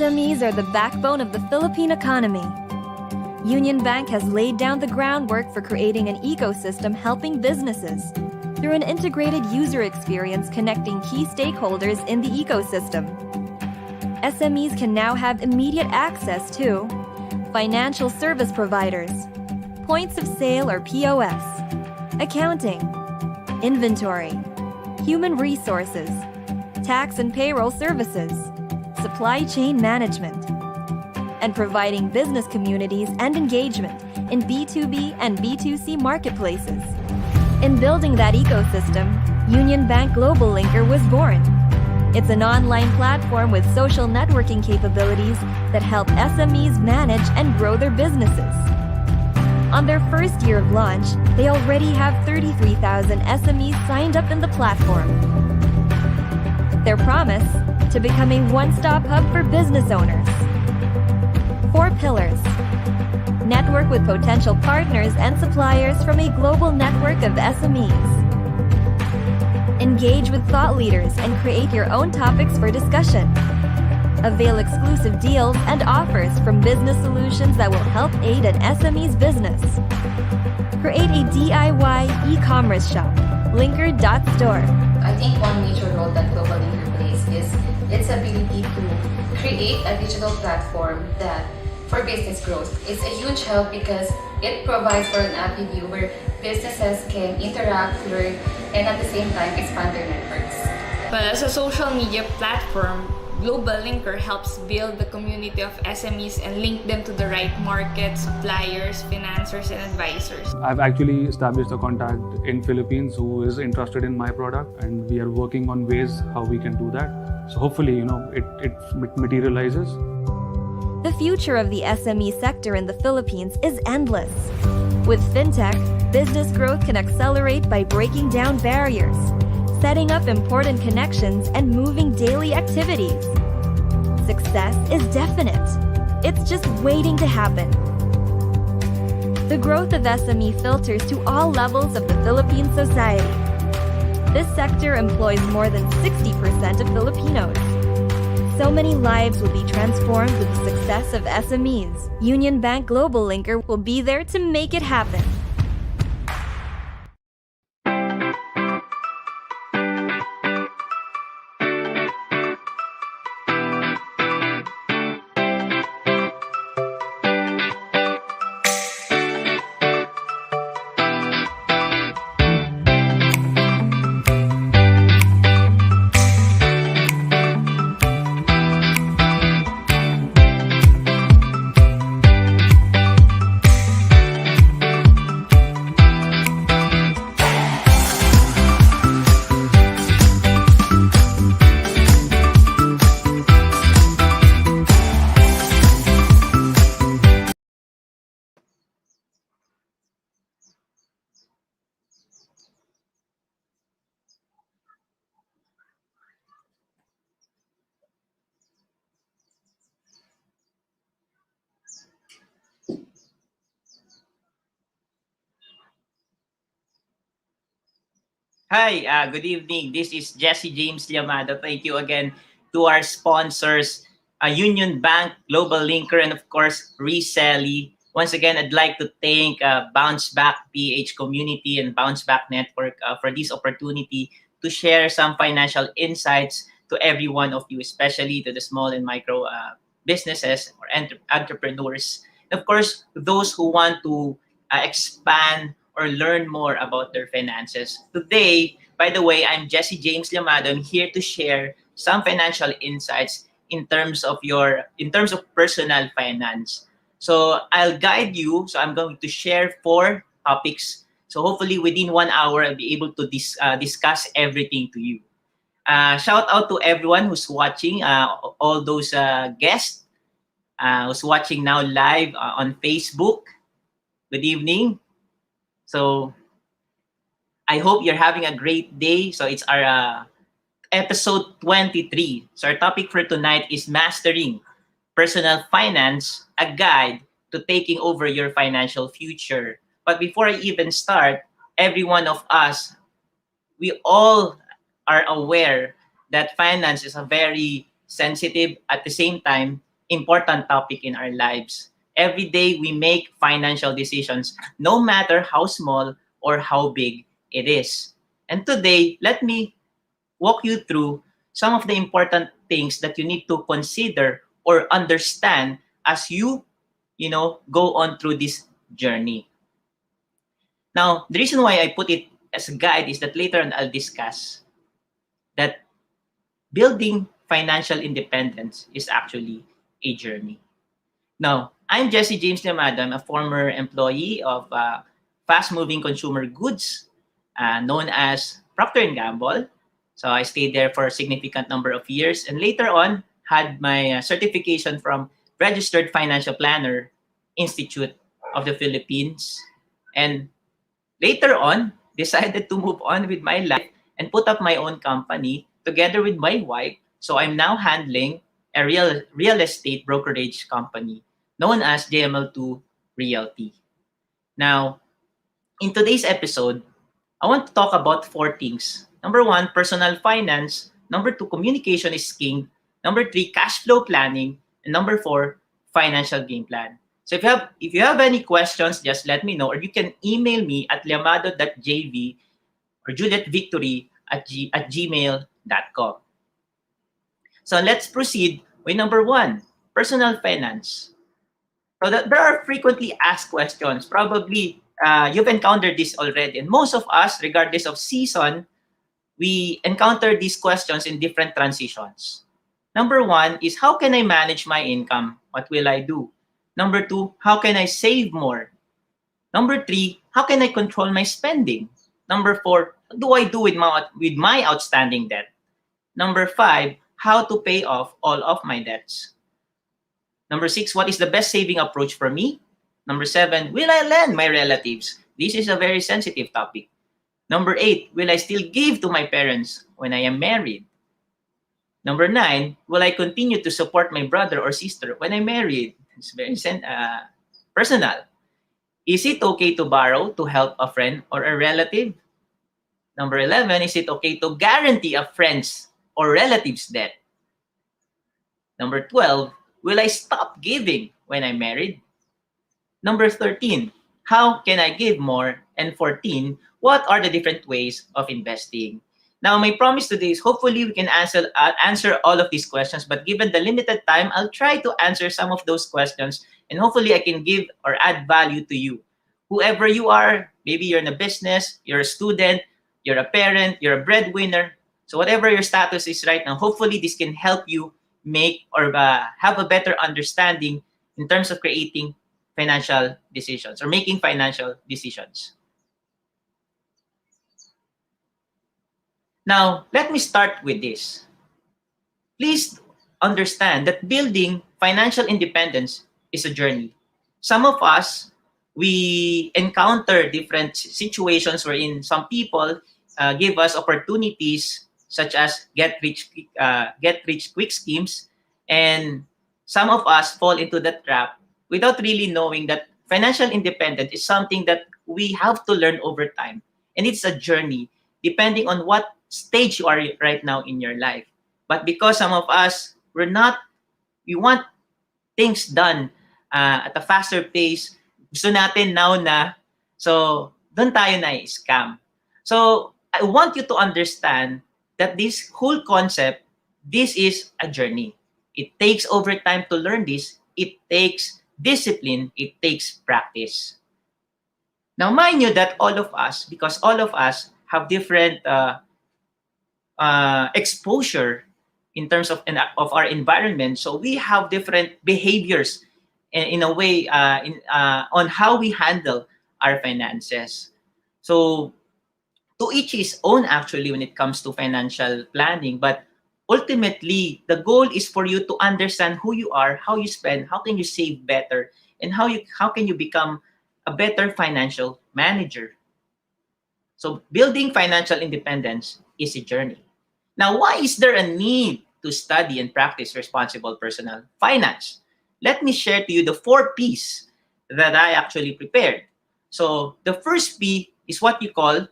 SMEs are the backbone of the Philippine economy. Unionbank has laid down the groundwork for creating an ecosystem helping businesses through an integrated user experience connecting key stakeholders in the ecosystem. SMEs can now have immediate access to financial service providers, points of sale or POS, accounting, inventory, human resources, tax and payroll services, supply chain management, and providing business communities and engagement in B2B and B2C marketplaces. In building that ecosystem, Unionbank Globallinker was born. It's an online platform with social networking capabilities that help SMEs manage and grow their businesses. On their first year of launch, they already have 33,000 SMEs signed up in the platform. Their promise? To become a one-stop hub for business owners. 4 pillars. Network with potential partners and suppliers from a global network of SMEs. Engage with thought leaders and create your own topics for discussion. Avail exclusive deals and offers from business solutions that will help aid an SME's business. Create a DIY e-commerce shop, linker.store. I think one major role that Globallinker plays is its ability to create a digital platform that for business growth. It's a huge help because it provides for an avenue where businesses can interact, learn, and at the same time expand their networks. Well, as a social media platform, Globallinker helps build the community of SMEs and link them to the right market, suppliers, financiers, and advisors. I've actually established a contact in Philippines who is interested in my product, and we are working on ways how we can do that. So hopefully, it materializes. The future of the SME sector in the Philippines is endless. With fintech, business growth can accelerate by breaking down barriers, setting up important connections, and moving daily activities. Success is definite. It's just waiting to happen. The growth of SME filters to all levels of the Philippine society. This sector employs more than 60% of Filipinos. So many lives will be transformed with the success of SMEs. Unionbank Globallinker will be there to make it happen. Hi, good evening. This is Jesse James Llamado. Thank you again to our sponsors, Unionbank Globallinker, and of course, Resellee. Once again, I'd like to thank Bounce Back PH community and Bounce Back Network for this opportunity to share some financial insights to every one of you, especially to the small and micro businesses or entrepreneurs. And of course, those who want to expand or learn more about their finances. Today, by the way, I'm Jesse James Llamado. I'm here to share some financial insights in terms of personal finance. So I'll guide you. So I'm going to share 4 topics. So hopefully within 1 hour, I'll be able to discuss everything to you. Shout out to everyone who's watching, all those guests who's watching now live on Facebook. Good evening. So I hope you're having a great day. So it's our episode 23. So our topic for tonight is Mastering Personal Finance, a guide to taking over your financial future. But before I even start, every one of us, we all are aware that finance is a very sensitive, at the same time, important topic in our lives. Every day we make financial decisions, no matter how small or how big it is. And today, let me walk you through some of the important things that you need to consider or understand as you go on through this journey. Now, the reason why I put it as a guide is that later on I'll discuss that building financial independence is actually a journey. Now, I'm Jesse James Llamado. I'm a former employee of fast-moving consumer goods known as Procter & Gamble. So I stayed there for a significant number of years, and later on had my certification from Registered Financial Planner Institute of the Philippines. And later on, decided to move on with my life and put up my own company together with my wife. So I'm now handling a real estate brokerage company known as JML2 Realty. Now, in today's episode, I want to talk about 4 things. Number 1, personal finance. Number 2, communication is king. Number 3, cash flow planning. And number 4, financial game plan. So if you have any questions, just let me know, or you can email me at llamado.jv or juliettvictory@gmail.com. So let's proceed with number 1, personal finance. So there are frequently asked questions. Probably you've encountered this already. And most of us, regardless of season, we encounter these questions in different transitions. Number 1 is, how can I manage my income? What will I do? Number 2, how can I save more? Number 3, how can I control my spending? Number 4, what do I do with my outstanding debt? Number 5, how to pay off all of my debts? Number 6, what is the best saving approach for me? Number 7, will I lend my relatives? This is a very sensitive topic. Number 8, will I still give to my parents when I am married? Number 9, will I continue to support my brother or sister when I'm married? It's very personal. Is it okay to borrow to help a friend or a relative? Number 11, is it okay to guarantee a friend's or relative's debt? Number 12, will I stop giving when I'm married? Number 13, how can I give more? And 14, what are the different ways of investing? Now, my promise today is hopefully we can answer all of these questions, but given the limited time, I'll try to answer some of those questions, and hopefully I can give or add value to you. Whoever you are, maybe you're in a business, you're a student, you're a parent, you're a breadwinner. So whatever your status is right now, hopefully this can help you make or have a better understanding in terms of creating financial decisions or making financial decisions. Now, let me start with this. Please understand that building financial independence is a journey. Some of us, we encounter different situations wherein some people give us opportunities such as get rich quick schemes, and some of us fall into that trap without really knowing that financial independence is something that we have to learn over time, and it's a journey depending on what stage you are right now in your life. But because some of us we want things done at a faster pace, gusto natin now na, so doon tayo na-scam. So I want you to understand that this whole concept, this is a journey. It takes over time to learn this. It takes discipline. It takes practice. Now, mind you that all of us, because all of us have different exposure in terms of our environment, so we have different behaviors in a way on how we handle our finances. So to each his own actually when it comes to financial planning, but ultimately the goal is for you to understand who you are, how you spend, how can you save better, and how can you become a better financial manager. So building financial independence is a journey. Now, why is there a need to study and practice responsible personal finance? Let me share to you the 4 P's that I actually prepared. So the first P is what you call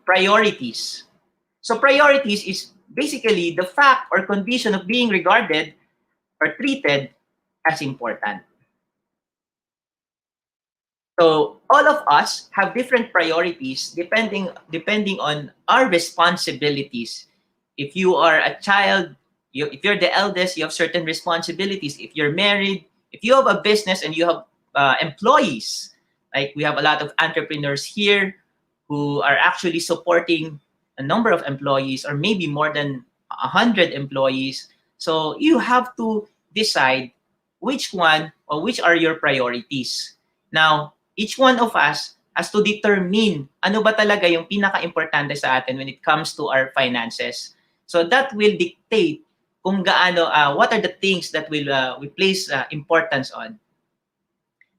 priorities. So priorities is basically the fact or condition of being regarded or treated as important. So all of us have different priorities depending on our responsibilities. If you are a child, if you're the eldest, you have certain responsibilities. If you're married, if you have a business and you have employees, like we have a lot of entrepreneurs here who are actually supporting a number of employees or maybe more than 100 employees. So you have to decide which one or which are your priorities. Now, each one of us has to determine ano ba talaga yung pinaka-importante sa atin when it comes to our finances. So that will dictate kung gaano, what are the things that we place importance on.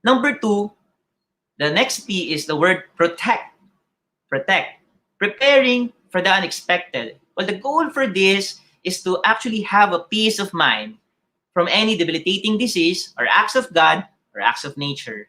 Number 2, the next P is the word protect. Protect. Preparing for the unexpected. Well, the goal for this is to actually have a peace of mind from any debilitating disease or acts of God or acts of nature.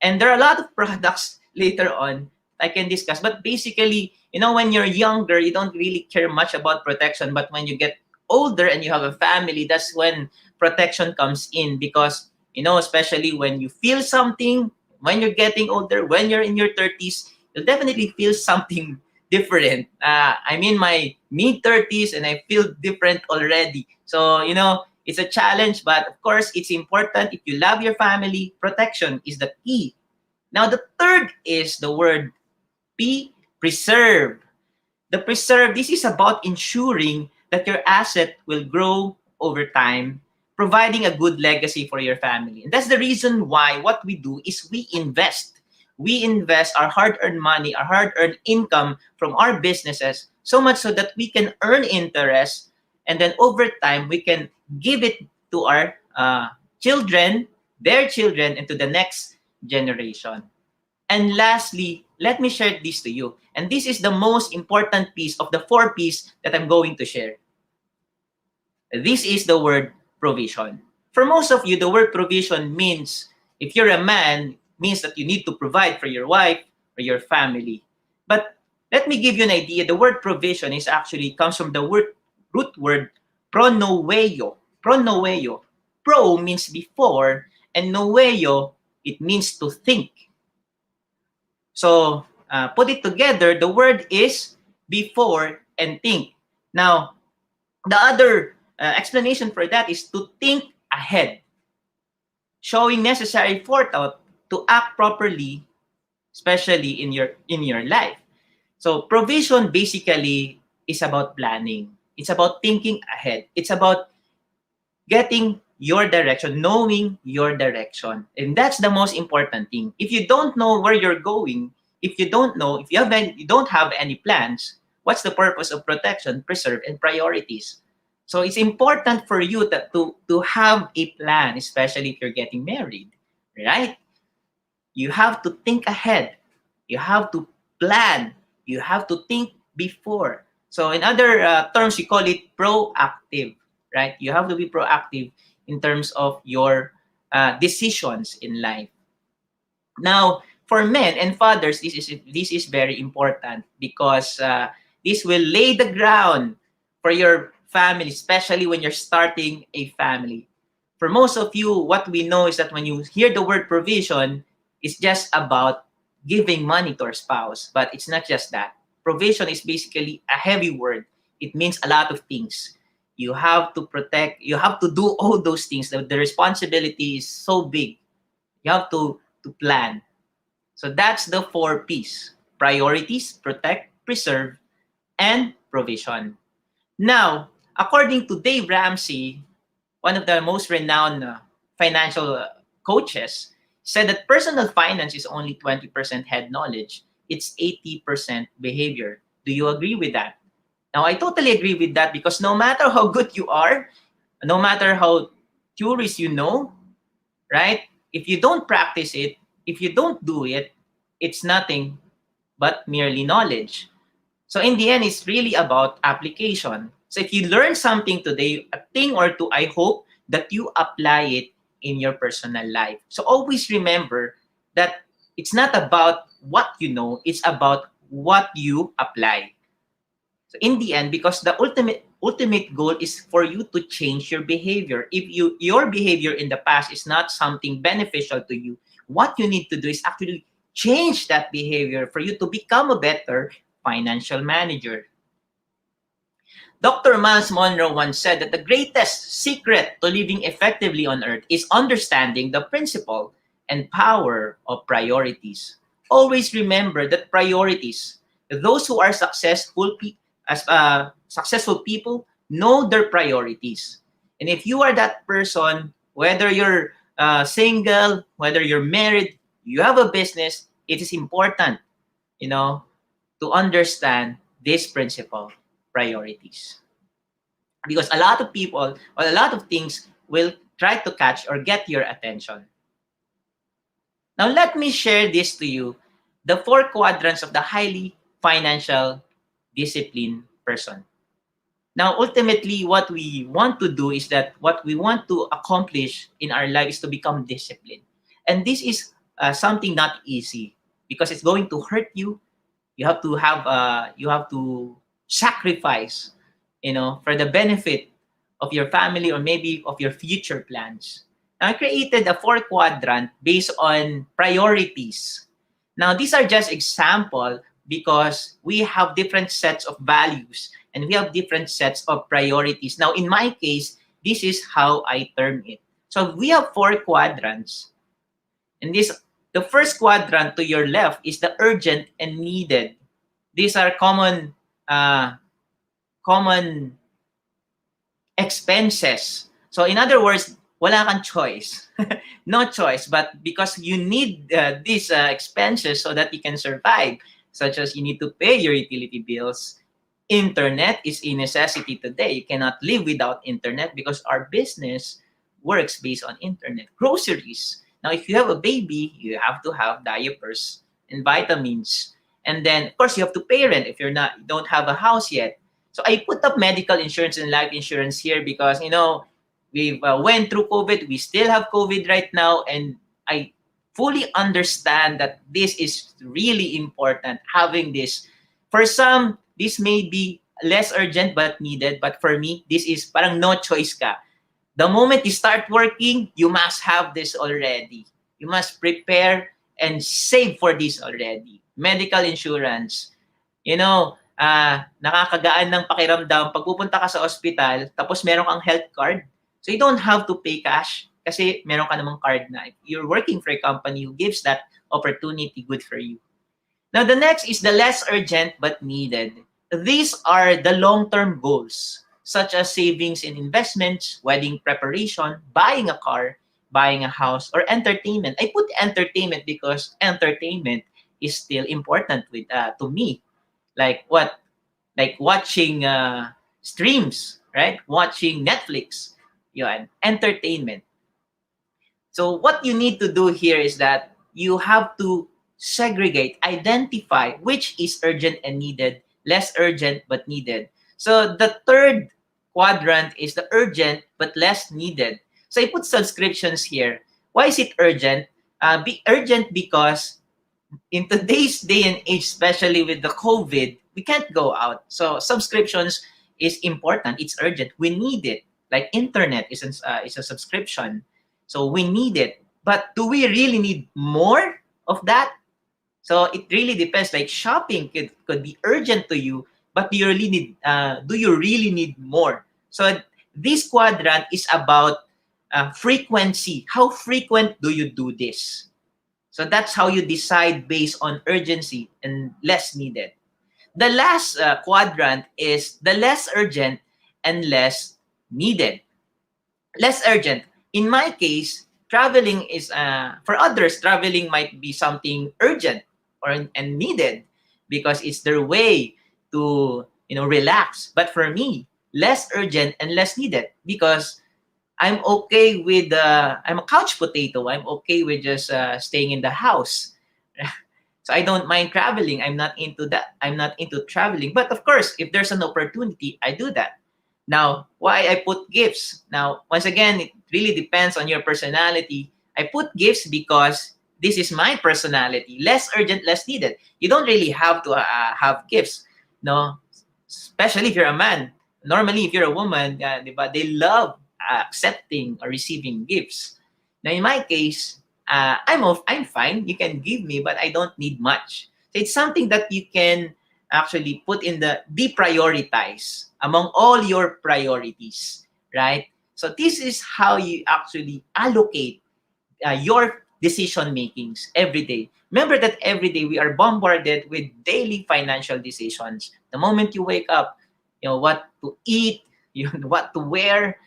And there are a lot of products later on I can discuss. But basically, when you're younger, you don't really care much about protection. But when you get older and you have a family, that's when protection comes in. Because, especially when you feel something, when you're getting older, when you're in your 30s, you'll definitely feel something different. I'm in my mid-30s and I feel different already. So, it's a challenge, but of course, it's important. If you love your family, protection is the key. Now, the third is the word P, preserve. The preserve, this is about ensuring that your asset will grow over time, providing a good legacy for your family. And that's the reason why what we do is we invest. We invest our hard-earned money, our hard-earned income from our businesses, so much so that we can earn interest, and then over time, we can give it to our children, their children, and to the next generation. And lastly, let me share this to you. And this is the most important piece of the 4 P's that I'm going to share. This is the word provision. For most of you, the word provision means, if you're a man, means that you need to provide for your wife or your family. But let me give you an idea. The word provision comes from the root word pronoveyo. Pronoveyo. Pro means before, and noveyo, it means to think. So, put it together, the word is before and think. Now, the other explanation for that is to think ahead, showing necessary forethought to act properly, especially in your life. So, provision basically is about planning. It's about thinking ahead. It's about getting your direction, knowing your direction. And that's the most important thing. If you don't know where you're going, if you don't have any plans, what's the purpose of protection, preserve, and priorities? So it's important for you to have a plan, especially if you're getting married, right? You have to think ahead. You have to plan. You have to think before. So in other terms, we call it proactive, right? You have to be proactive in terms of your decisions in life. Now, for men and fathers, this is very important because this will lay the ground for your family, especially when you're starting a family. For most of you, what we know is that when you hear the word provision, it's just about giving money to our spouse, but it's not just that. Provision is basically a heavy word. It means a lot of things. You have to protect, you have to do all those things. The responsibility is so big. You have to plan. So that's the 4 P's: priorities, protect, preserve, and provision. Now, according to Dave Ramsey, one of the most renowned financial coaches, said that personal finance is only 20% head knowledge. It's 80% behavior. Do you agree with that? Now, I totally agree with that because no matter how good you are, no matter how curious you know, right? If you don't practice it, if you don't do it, it's nothing but merely knowledge. So in the end, it's really about application. So if you learn something today, a thing or two, I hope that you apply it in your personal life. So always remember that it's not about what you know, it's about what you apply. So in the end, because the ultimate goal is for you to change your behavior. If your behavior in the past is not something beneficial to you, what you need to do is actually change that behavior for you to become a better financial manager. Dr. Miles Monroe once said that the greatest secret to living effectively on earth is understanding the principle and power of priorities. Always remember that priorities, those who are successful successful people know their priorities. And if you are that person, whether you're single, whether you're married, you have a business, it is important, to understand this principle, priorities. Because a lot of people or a lot of things will try to catch or get your attention. Now, let me share this to you, the 4 quadrants of the highly financial disciplined person. Now, ultimately, what we want to do is that what we want to accomplish in our life is to become disciplined. And this is something not easy because it's going to hurt you. You have to sacrifice, for the benefit of your family or maybe of your future plans. Now, I created a 4 quadrant based on priorities. Now, these are just example because we have different sets of values and we have different sets of priorities. Now, in my case, this is how I term it. So we have 4 quadrants. And the first quadrant to your left is the urgent and needed. These are common expenses. So in other words, wala kang choice. No choice, but because you need these expenses so that you can survive, such as you need to pay your utility bills. Internet is a necessity today. You cannot live without internet because our business works based on internet. Groceries. Now, if you have a baby, you have to have diapers and vitamins. And then, of course, you have to pay rent if you don't have a house yet. So I put up medical insurance and life insurance here because, we've went through COVID. We still have COVID right now. And I fully understand that this is really important, having this. For some, this may be less urgent but needed. But for me, this is parang no choice ka. The moment you start working, you must have this already. You must prepare and save for this already. Medical insurance. Nakakagaan ng pakiramdam pag pupunta ka sa ospital tapos meron kang health card. So you don't have to pay cash kasi meron ka namang card na. If you're working for a company who gives that opportunity, good for you. Now, the next is the less urgent but needed. These are the long-term goals, such as savings and investments, wedding preparation, buying a car, buying a house, or entertainment. I put entertainment because entertainment is still important to me. Like what? Like watching streams, right? Watching Netflix. Entertainment. So what you need to do here is that you have to segregate, identify which is urgent and needed, less urgent but needed. So the third quadrant is the urgent but less needed. So I put subscriptions here. Why is it urgent? Be urgent because in today's day and age, especially with the COVID, we can't go out. So subscriptions is important. It's urgent. We need it. Like internet is a subscription. So we need it. But do we really need more of that? So it really depends. Like shopping could be urgent to you, but do you really need more? So this quadrant is about frequency. How frequent do you do this? So that's how you decide based on urgency and less needed. The last quadrant is the less urgent and less needed. Less urgent. In my case, traveling is, for others, traveling might be something urgent and needed because it's their way to, relax. But for me, less urgent and less needed because I'm okay with, I'm a couch potato. I'm okay with just staying in the house. So I don't mind traveling. I'm not into that. I'm not into traveling. But of course, if there's an opportunity, I do that. Now, why I put gifts? Now, once again, it really depends on your personality. I put gifts because this is my personality. Less urgent, less needed. You don't really have to have gifts, no? Especially if you're a man. normally, if you're a woman, diba, they love accepting or receiving gifts. Now, in my case, I'm fine. You can give me, but I don't need much. So it's something that you can actually put in the deprioritize among all your priorities, right? So this is how you actually allocate your decision makings every day. Remember that every day we are bombarded with daily financial decisions. The moment you wake up, what to eat, what to wear,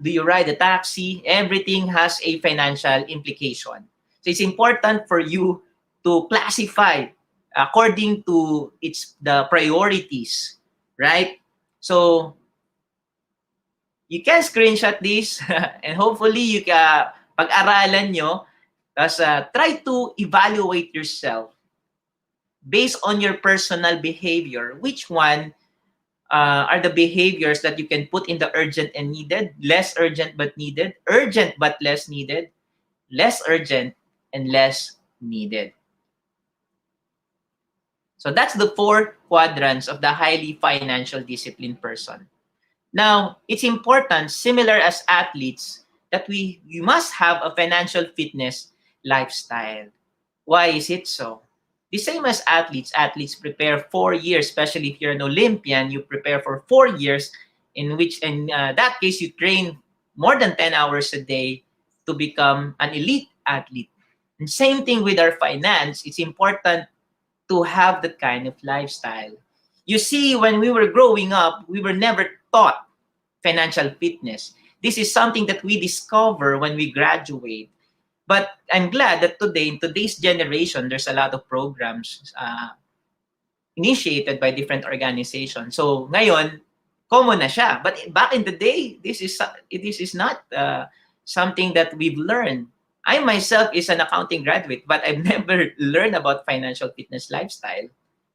do you ride a taxi? Everything has a financial implication. So it's important for you to classify according to the priorities, right? So you can screenshot this and hopefully you can pag-aralan nyo. Tapos try to evaluate yourself based on your personal behavior. Which one are the behaviors that you can put in the urgent and needed, less urgent but needed, urgent but less needed, less urgent and less needed. So that's the 4 quadrants of the highly financial disciplined person. Now, it's important, similar as athletes, that you must have a financial fitness lifestyle. Why is it so? The same as athletes prepare 4 years, especially if you're an Olympian, you prepare for 4 years, in which, in that case, you train more than 10 hours a day to become an elite athlete. And same thing with our finance, it's important to have that kind of lifestyle. You see, when we were growing up, we were never taught financial fitness. This is something that we discover when we graduate. But I'm glad that today, in today's generation, there's a lot of programs initiated by different organizations. So ngayon, common na siya. But back in the day, this is not something that we've learned. I myself is an accounting graduate, but I've never learned about financial fitness lifestyle.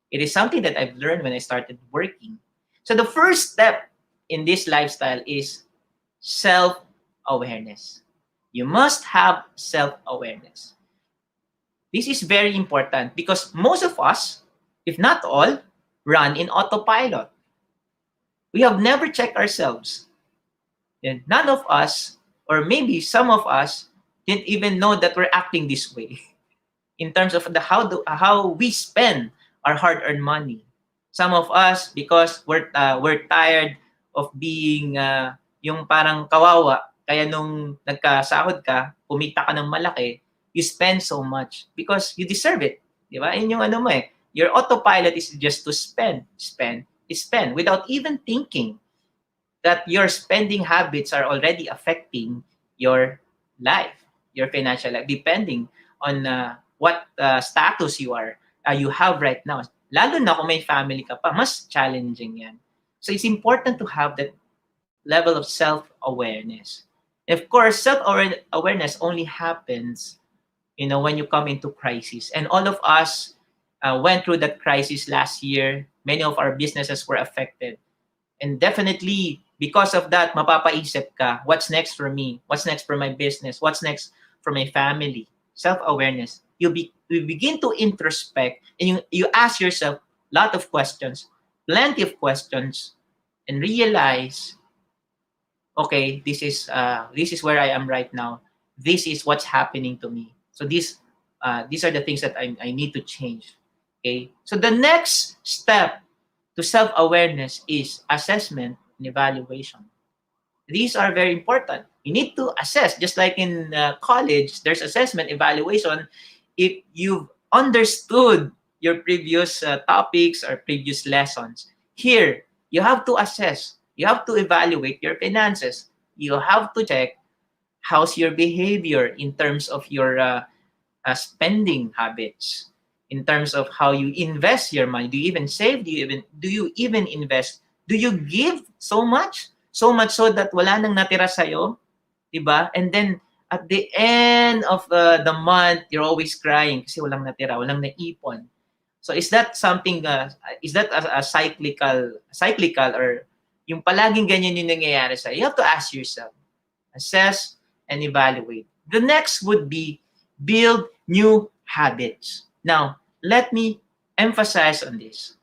It is something that I've learned when I started working. So the first step in this lifestyle is self-awareness. You must have self-awareness. This is very important because most of us, if not all, run in autopilot. We have never checked ourselves. And none of us, or maybe some of us, didn't even know that we're acting this way in terms of how we spend our hard-earned money. Some of us, because we're tired of being yung parang kawawa, kaya nung nagkasahod ka, kumita ka ng malaki, you spend so much because you deserve it. Di ba? Yun yung ano mo eh. Your autopilot is just to spend without even thinking that your spending habits are already affecting your life, your financial life, depending on what status you have right now. Lalo na kung may family ka pa, mas challenging yan. So it's important to have that level of self-awareness. Of course, self-awareness only happens, when you come into crisis. And all of us went through that crisis last year. Many of our businesses were affected. And definitely, because of that, mapapaisip ka, what's next for me? What's next for my business? What's next for my family? Self-awareness. You begin to introspect and you ask yourself a lot of questions, plenty of questions, and realize, okay, this is where I am right now. This is what's happening to me. So these are the things that I need to change. Okay. So the next step to self-awareness is assessment and evaluation. These are very important. You need to assess, just like in college, there's assessment, evaluation. If you've understood your previous topics or previous lessons, here, you have to assess. You have to evaluate your finances. You have to check how's your behavior in terms of your spending habits, in terms of how you invest your money. Do you even save? Do you even invest? Do you give so much? So much so that wala nang natira sa'yo? Diba? And then, at the end of the month, you're always crying kasi walang natira, walang naipon. So is that something, is that a cyclical or yung palaging ganyan yung nangyayari sa'yo? You have to ask yourself, assess and evaluate. The next would be build new habits. Now, let me emphasize on this.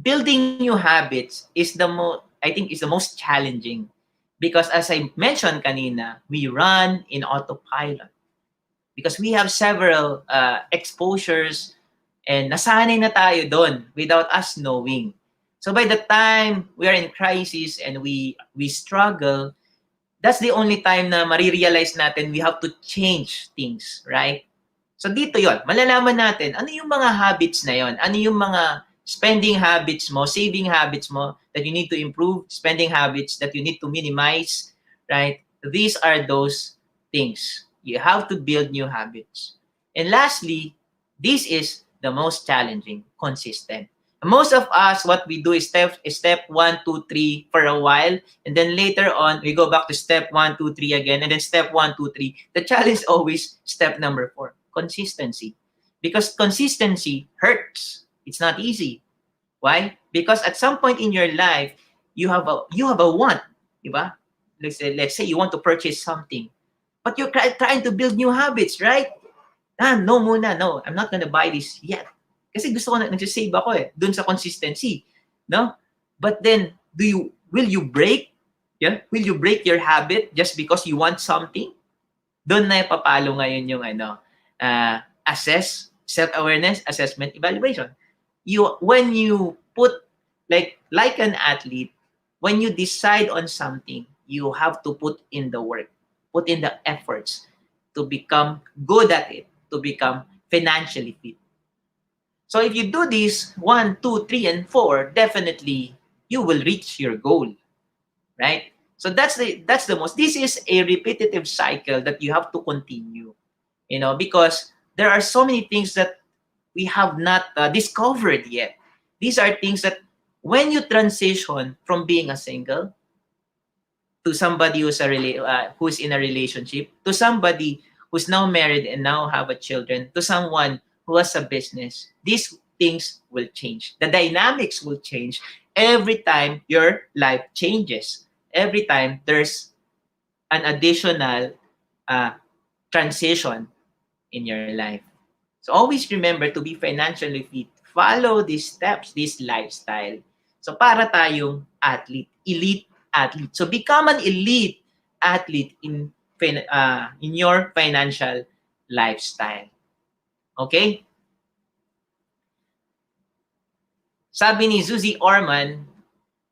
building new habits is I think is the most challenging, because as I mentioned kanina, we run in autopilot because we have several exposures and nasanay na tayo doon without us knowing. So by the time we are in crisis and we struggle, that's the only time na marirealize natin we have to change things, right? So dito yon, malalaman natin ano yung mga habits na yon, ano yung mga spending habits mo, saving habits mo that you need to improve, spending habits that you need to minimize, right? These are those things. You have to build new habits. And lastly, this is the most challenging, consistent. Most of us, what we do is step 1, 2, 3 for a while, and then later on, we go back to step 1, 2, 3 again, and then step 1, 2, 3. The challenge is always step number 4, consistency. Because consistency hurts. It's not easy. Why? Because at some point in your life, you have a want, diba? Let's say you want to purchase something, but you're trying to build new habits, right? No muna, no, I'm not gonna buy this yet. Kasi gusto ko nagsisave ako dun sa consistency, no? But then, will you break? Yeah? Will you break your habit just because you want something? Doon na papalo ngayon yung assess, self-awareness, assessment, evaluation. When you put, like an athlete, when you decide on something, you have to put in the work, put in the efforts to become good at it, to become financially fit. So if you do this 1, 2, 3, and 4, definitely you will reach your goal, right? So that's the most. This is a repetitive cycle that you have to continue, because there are so many things that we have not discovered yet. These are things that when you transition from being a single to somebody who's in a relationship, to somebody who's now married and now have a children, to someone who has a business, these things will change. The dynamics will change every time your life changes. Every time there's an additional transition in your life. So always remember to be financially fit. Follow these steps, this lifestyle. So para tayong athlete, elite athlete. So become an elite athlete in your financial lifestyle. Okay? Sabi ni Susie Orman,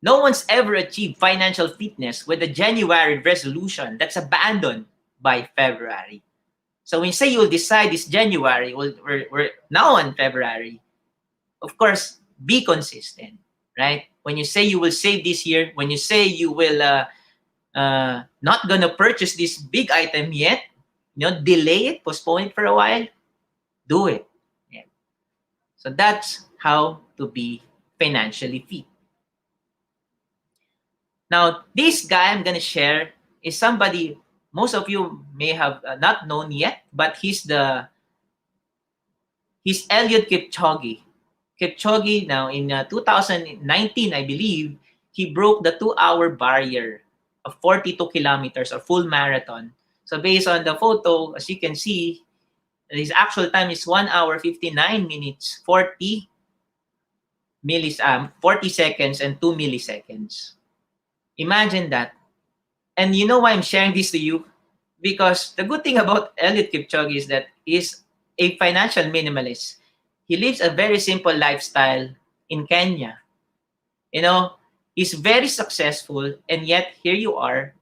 no one's ever achieved financial fitness with a January resolution that's abandoned by February. So when you say you'll decide this January, we're now on February, of course, be consistent, right? When you say you will save this year, when you say you will not gonna purchase this big item yet, delay it, postpone it for a while, do it. Yeah. So that's how to be financially fit. Now, this guy I'm gonna share is somebody most of you may have not known yet, but he's Eliud Kipchoge. Kipchoge now in 2019, I believe, he broke the 2-hour barrier of 42 kilometers or full marathon. So based on the photo, as you can see, his actual time is 1 hour 59 minutes 40 seconds and 2 milliseconds. Imagine that. And you know why I'm sharing this to you? Because the good thing about Eliud Kipchoge is that he's a financial minimalist. He lives a very simple lifestyle in Kenya. He's very successful, and yet here you are.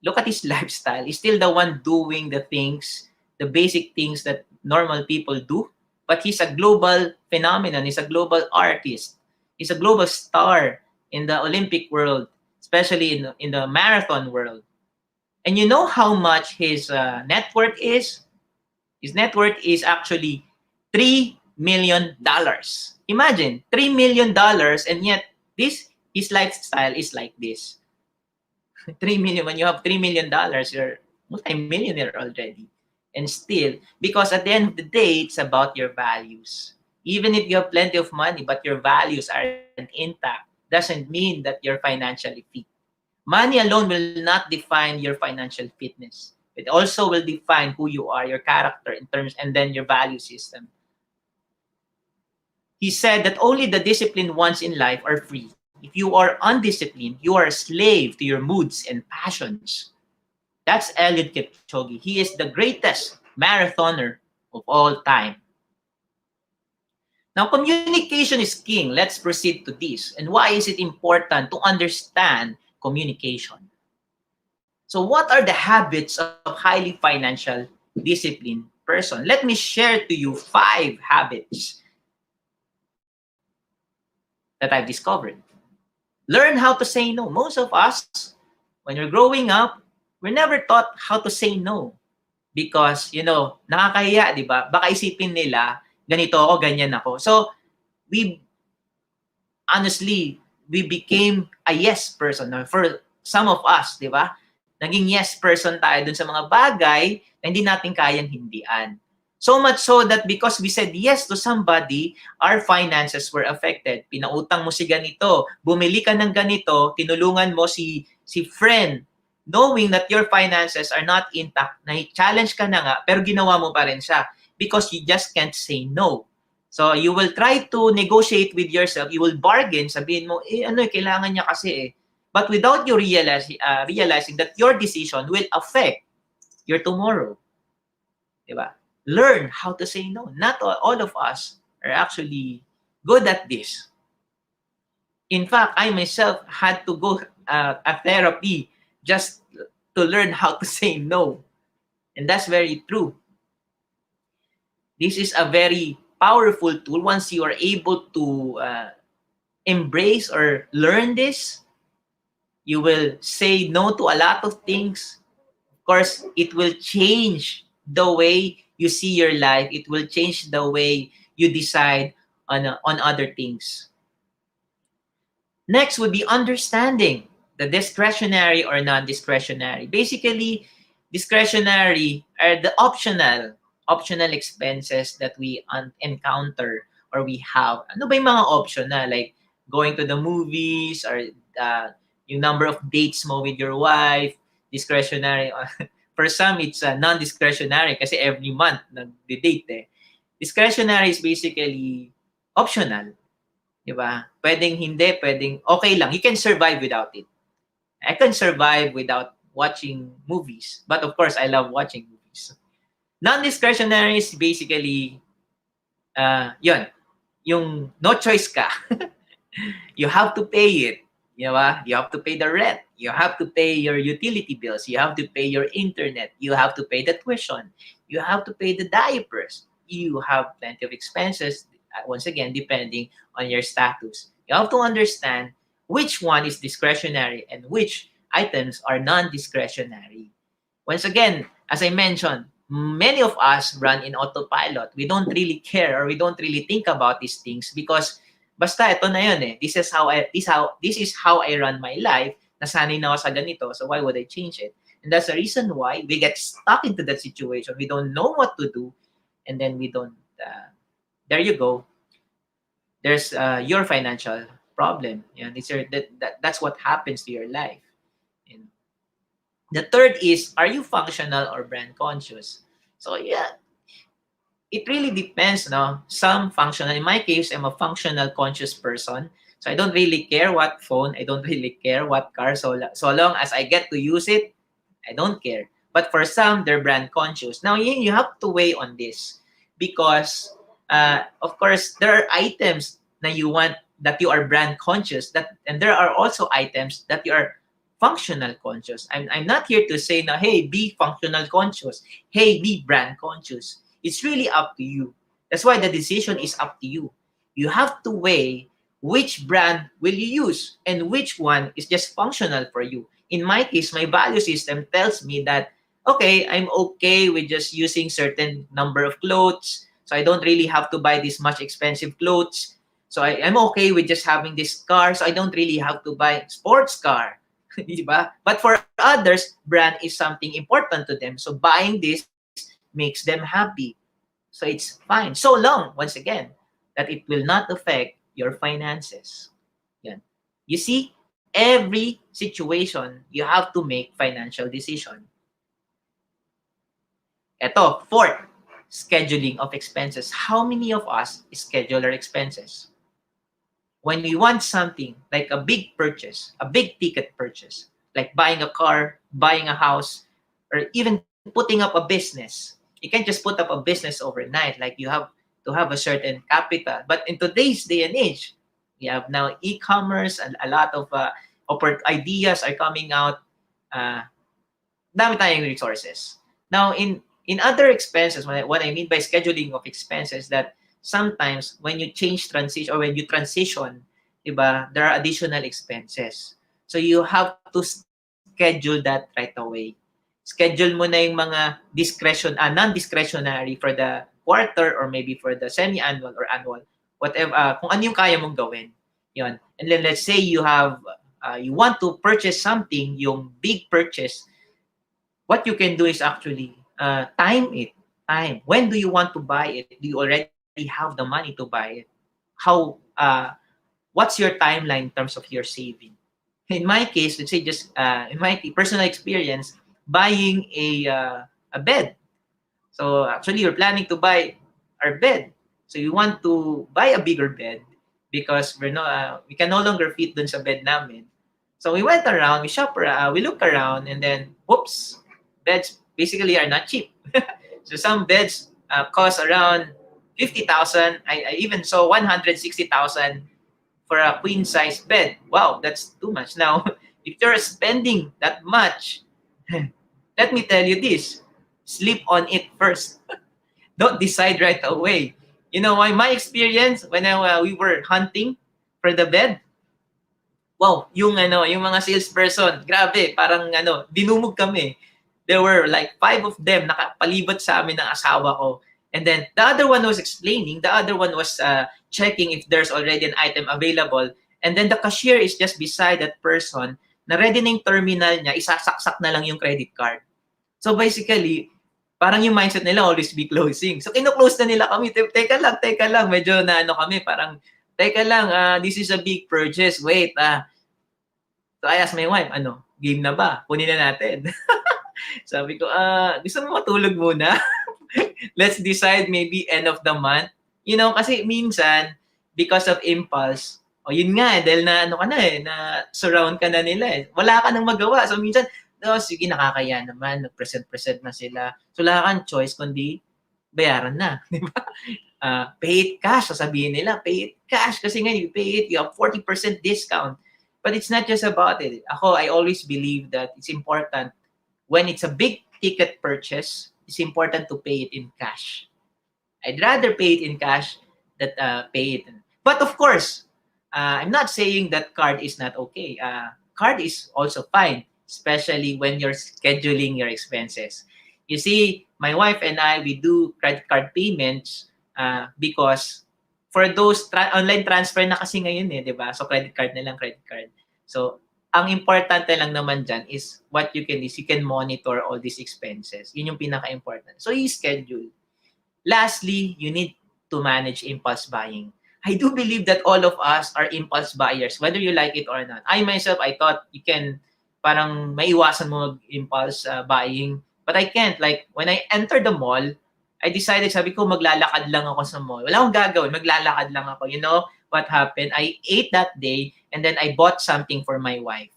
Look at his lifestyle. He's still the one doing the things, the basic things that normal people do. But he's a global phenomenon. He's a global artist. He's a global star in the Olympic world, especially in the marathon world. And you know how much his net worth is? His net worth is actually $3 million. Imagine, $3 million, and yet his lifestyle is like this. 3 million, when you have $3 million, you're multi-millionaire already. And still, because at the end of the day, it's about your values. Even if you have plenty of money, but your values aren't intact, doesn't mean that you're financially fit. Money alone will not define your financial fitness. It also will define who you are, your character in terms, and then your value system. He said that only the disciplined ones in life are free. If you are undisciplined, you are a slave to your moods and passions. That's Eliud Kipchoge. He is the greatest marathoner of all time. Now, communication is king. Let's proceed to this. And why is it important to understand communication? So what are the habits of highly financial disciplined person? Let me share to you 5 habits that I've discovered. Learn how to say no. Most of us, when we're growing up, we're never taught how to say no. Because, nakakahiya, di ba? Baka isipin nila, ganito ako, ganyan ako. So, honestly, we became a yes person. For some of us, di ba? Naging yes person tayo dun sa mga bagay na hindi natin kayang hindian. So much so that because we said yes to somebody, our finances were affected. Pinautang mo si ganito, bumili ka ng ganito, tinulungan mo si friend, knowing that your finances are not intact, na-challenge ka na nga, pero ginawa mo pa rin siya because you just can't say no. So you will try to negotiate with yourself, you will bargain, sabihin mo, kailangan niya kasi . But without you realizing that your decision will affect your tomorrow. Diba? Learn how to say no. Not all of us are actually good at this. In fact, I myself had to go a therapy just to learn how to say no. And that's very true. This is a very powerful tool. Once you are able to embrace or learn this, you will say no to a lot of things. Of course, it will change the way you see your life. It will change the way you decide on other things. Next would be understanding the discretionary or non-discretionary. Basically, discretionary are the optional expenses that we encounter or we have. Ano ba yung mga optional? Like going to the movies or yung number of dates mo with your wife, discretionary. For some, it's non-discretionary kasi every month nag-date . Discretionary is basically optional. Diba? Pwedeng hindi, pwedeng okay lang. You can survive without it. I can survive without watching movies. But of course, I love watching movies. Non-discretionary is basically, yun, yung no choice ka. You have to pay it. You have to pay the rent. You have to pay your utility bills. You have to pay your internet. You have to pay the tuition. You have to pay the diapers. You have plenty of expenses, once again, depending on your status. You have to understand which one is discretionary and which items are non-discretionary. Once again, as I mentioned, many of us run in autopilot. We don't really care or we don't really think about these things because basta ito na yun . This is how I run my life. Nasanay na ako sa ganito, so why would I change it? And that's the reason why we get stuck into that situation. We don't know what to do, and then we don't. There you go. There's your financial problem. That's what happens to your life. The third is, are you functional or brand conscious? So it really depends, no? Some functional. In my case, I'm a functional conscious person. So I don't really care what phone. I don't really care what car. So long as I get to use it, I don't care. But for some, they're brand conscious. Now, you have to weigh on this because, of course, there are items that you want that you are brand conscious. And there are also items that you are functional conscious. I'm not here to say now, hey, be functional conscious. Hey, be brand conscious. It's really up to you. That's why the decision is up to you. You have to weigh which brand will you use and which one is just functional for you. In my case, my value system tells me that, okay, I'm okay with just using certain number of clothes. So I don't really have to buy this much expensive clothes. So I'm okay with just having this car. So I don't really have to buy sports car. Diba? But for others, brand is something important to them. So buying this makes them happy. So it's fine. So long, once again, that it will not affect your finances. Yan. You see, every situation, you have to make financial decision. Ito, fourth, scheduling of expenses. How many of us schedule our expenses? When we want something like a big purchase, a big ticket purchase, like buying a car, buying a house, or even putting up a business. You can't just put up a business overnight. Like you have to have a certain capital. But in today's day and age, we have now e-commerce and a lot of ideas are coming out. Dami tayong resources. Now, in other expenses, what I mean by scheduling of expenses, that sometimes when you change transition or when you transition, diba, there are additional expenses. So you have to schedule that right away. Schedule mo na yung mga non-discretionary for the quarter or maybe for the semi-annual or annual, whatever, kung ano yung kaya mong gawin. Yun. And then let's say you have, you want to purchase something, yung big purchase, what you can do is actually time it. Time. When do you want to buy it? Do you already have the money to buy it? How? What's your timeline in terms of your saving? In my case, let's say just in my personal experience, buying a bed. So actually, you're planning to buy our bed. So you want to buy a bigger bed because we can no longer fit dun sa bed namin. So we went around, we shop around, we look around, and then, whoops, beds basically are not cheap. So some beds cost around 50,000. I even saw 160,000 for a queen size bed. Wow, that's too much. Now, if you're spending that much, let me tell you this: sleep on it first. Don't decide right away. You know, my experience when we were hunting for the bed. Wow, yung mga salesperson, grabe, parang dinumog kami. There were like 5 of them nakapalibot sa amin ng asawa ko. And then the other one was explaining, the other one was checking if there's already an item available. And then the cashier is just beside that person na ready na yung terminal niya, isasaksak na lang yung credit card. So basically, parang yung mindset nila always be closing. So kino-close na nila kami. Teka lang, medyo kami, parang teka lang, this is a big purchase. Wait, So I asked my wife, game na ba? Kunin na natin. Sabi ko, gusto mo matulog muna? Let's decide maybe end of the month. You know, kasi minsan, because of impulse, yun nga, dahil na na surround ka na nila. Wala ka nang magawa. So minsan, sige, nakakaya naman, nag-present na sila. So wala kang choice, kundi bayaran na. Di ba? Pay it cash. Sasabihin nila, pay it cash. Kasi nga, you pay it, you have 40% discount. But it's not just about it. I always believe that it's important when it's a big ticket purchase, it's important to pay it in cash. I'd rather pay it in cash than pay it. But of course, I'm not saying that card is not okay. Card is also fine, especially when you're scheduling your expenses. You see, my wife and I, we do credit card payments because for those online transfer na kasi ngayon di ba? So credit card na lang, credit card. So ang importante lang naman dyan is what you can do is you can monitor all these expenses. Yun yung pinaka-important. So you schedule. Lastly, you need to manage impulse buying. I do believe that all of us are impulse buyers, whether you like it or not. I myself, I thought you can parang maiwasan mo mag-impulse buying. But I can't. Like, when I entered the mall, I decided, sabi ko, maglalakad lang ako sa mall. Wala akong gagawin, maglalakad lang ako. You know what happened? I ate that day, and then I bought something for my wife.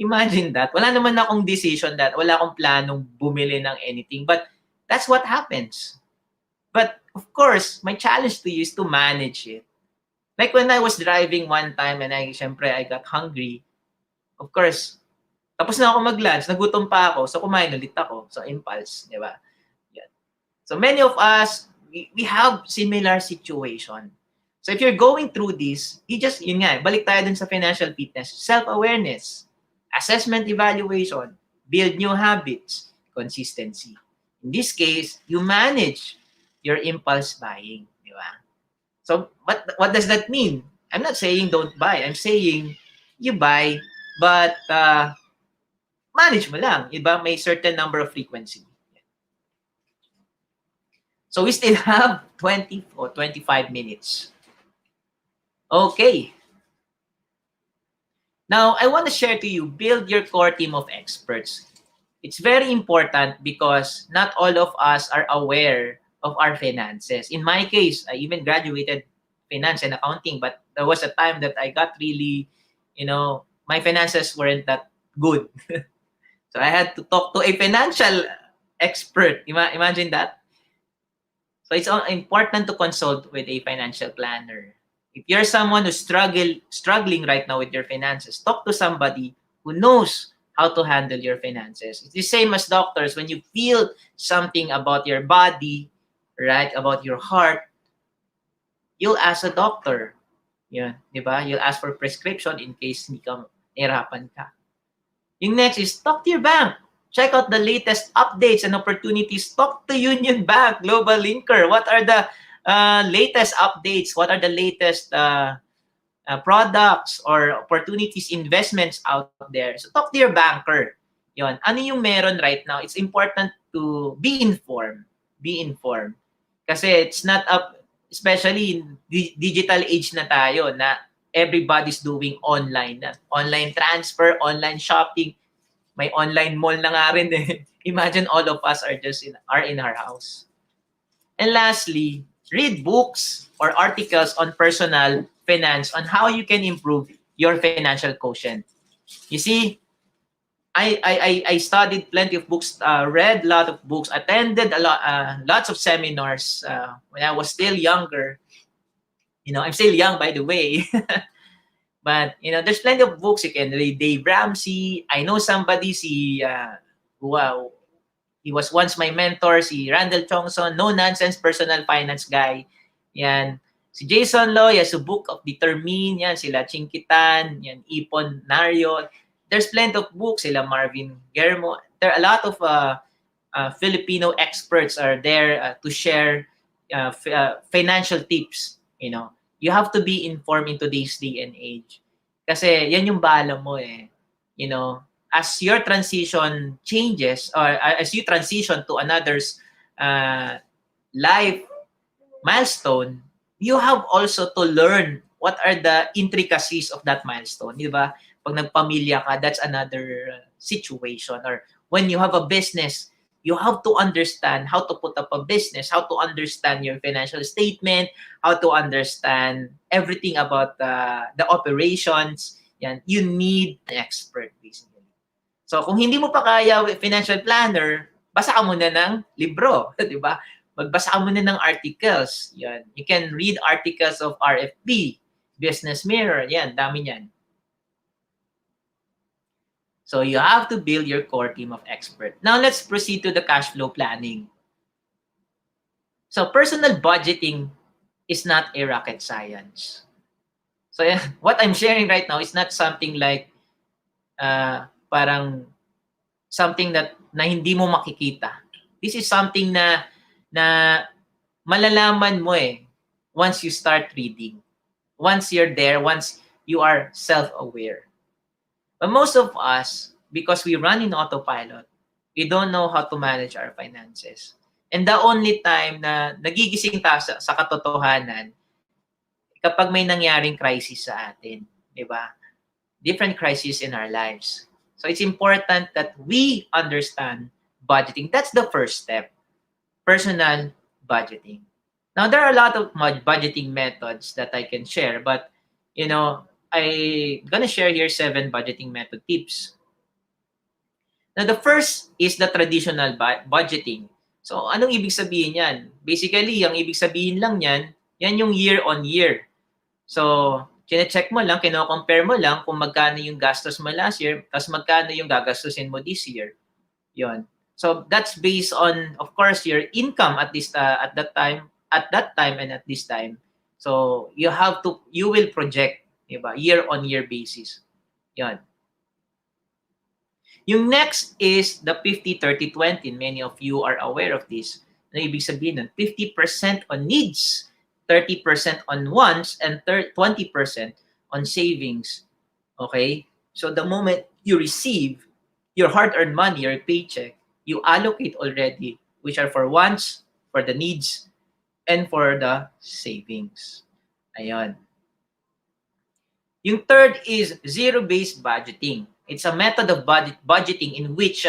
Imagine that. Wala naman akong decision that, wala akong planong bumili ng anything. But that's what happens. But, of course, my challenge to you is to manage it. Like when I was driving one time, and I got hungry. Of course, tapos na ako mag-lunch, nagutom pa ako, so kumain ulit ako. So, impulse, di ba? So many of us, we have similar situation. So if you're going through this, yun nga, balik tayo dun sa financial fitness, self-awareness, assessment evaluation, build new habits, consistency. In this case, you manage your impulse buying, di ba? So what does that mean? I'm not saying don't buy. I'm saying you buy, but manage mo lang, di ba? May certain number of frequency. So we still have 20 or 25 minutes. Okay. Now, I want to share to you, build your core team of experts. It's very important because not all of us are aware of our finances. In my case, I even graduated finance and accounting, but there was a time that I got really, my finances weren't that good. So I had to talk to a financial expert. Imagine that. So it's important to consult with a financial planner. If you're someone who's struggling right now with your finances, talk to somebody who knows how to handle your finances. It's the same as doctors. When you feel something about your body, right, about your heart, you'll ask a doctor. Yun, di ba? You'll ask for prescription in case hindi ka nahirapan ka. Yung next is talk to your bank. Check out the latest updates and opportunities. Talk to Unionbank Globallinker. What are the latest updates? What are the latest products or opportunities, investments out there? So talk to your banker. Yon. Ano yung meron right now? It's important to be informed. Be informed. Kasi it's not up, especially in digital age na tayo, na everybody's doing online na. Online transfer, online shopping. May online mall na nga rin eh. Imagine all of us are just in our house. And lastly, read books or articles on personal finance, on how you can improve your financial quotient. You see, I studied plenty of books, read a lot of books, attended lots of seminars when I was still younger. I'm still young, by the way. But, there's plenty of books you can read. Dave Ramsey. I know somebody, who he was once my mentor, si Randall Chongson, no-nonsense personal finance guy. Yan. Si Jason Loy, has a book of Determine. Yan, sila Chinkitan, yan, Ipon Nario. There's plenty of books, sila Marvin Germo. There are a lot of Filipino experts are there to share financial tips, You have to be informed in today's day and age. Kasi yan yung bala mo eh. As your transition changes, or as you transition to another's life milestone, you have also to learn what are the intricacies of that milestone. Di ba? Pag nagpamilya ka, that's another situation. Or when you have a business, you have to understand how to put up a business, how to understand your financial statement, how to understand everything about the operations. Yan, you need an expert, basically. So, kung hindi mo pa kaya with financial planner, basa ka muna ng libro, di ba? Magbasa ka muna ng articles. Yan. You can read articles of RFP, Business Mirror, yan, dami yan. So you have to build your core team of experts. Now let's proceed to the cash flow planning. So personal budgeting is not a rocket science. So what I'm sharing right now is not something like parang something na hindi mo makikita. This is something na malalaman mo eh once you start reading. Once you're there, once you are self-aware. But most of us, because we run in autopilot, we don't know how to manage our finances. And the only time na nagigising tayo sa katotohanan, kapag may nangyaring crisis sa atin, di ba? Different crises in our lives. So it's important that we understand budgeting. That's the first step, personal budgeting. Now, there are a lot of budgeting methods that I can share, but, I'm gonna share here 7 budgeting method tips. Now, the first is the traditional budgeting. So, anong ibig sabihin yan? Basically, ang ibig sabihin lang yan yung year on year. So, chine-check mo lang, kino-compare mo lang kung magkano yung gastos mo last year, tapos magkano yung gagastusin mo this year. Yon. So, that's based on, of course, your income at that time, and at this time. So, you will project, diba? Year-on-year basis. Yan. Yung next is the 50-30-20. Many of you are aware of this. Ano ibig sabihin nun? 50% on needs, 30% on wants, and 20% on savings. Okay? So the moment you receive your hard-earned money, your paycheck, you allocate already, which are for wants, for the needs, and for the savings. Ayan. Yung third is zero-based budgeting. It's a method of budgeting in which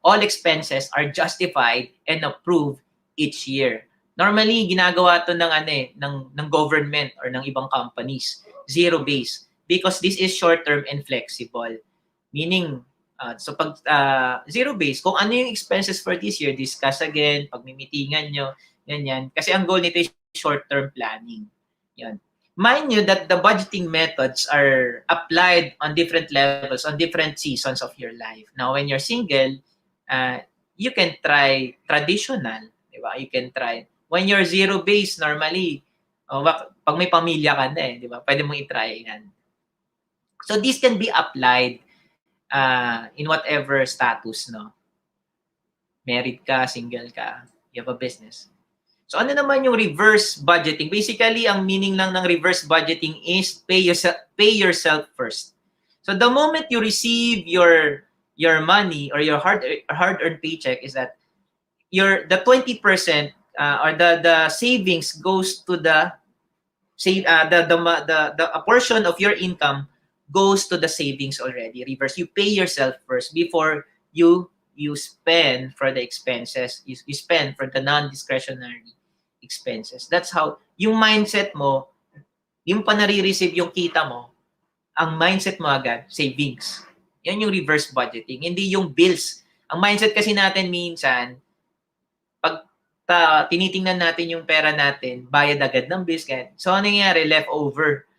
all expenses are justified and approved each year. Normally, ginagawa to ng government or ng ibang companies, zero-based, because this is short-term and flexible. Meaning, so pag zero-based, kung ano yung expenses for this year, discuss again, pagmimitingan nyo, ganyan. Kasi ang goal nito is short-term planning. Yan. Mind you that the budgeting methods are applied on different levels, on different seasons of your life. Now, when you're single, you can try traditional, di ba? You can try. When you're zero-based, normally, pag may pamilya ka na di ba? Pwede mong i-try yan. So, this can be applied in whatever status, no? Married ka, single ka, you have a business. So, ano naman yung reverse budgeting? Basically, ang meaning lang ng reverse budgeting is pay yourself first. So, the moment you receive your money or your hard-earned paycheck is that the 20% or the savings goes to a portion of your income goes to the savings already. Reverse, you pay yourself first before you spend for the expenses. You spend for the non-discretionary expenses. That's how, yung mindset mo, yung pa nare-receive yung kita mo, ang mindset mo agad, savings. Yan yung reverse budgeting. Hindi yung bills. Ang mindset kasi natin minsan, pag tinitingnan natin yung pera natin, bayad agad ng bills. So, ano nangyayari? Leftover.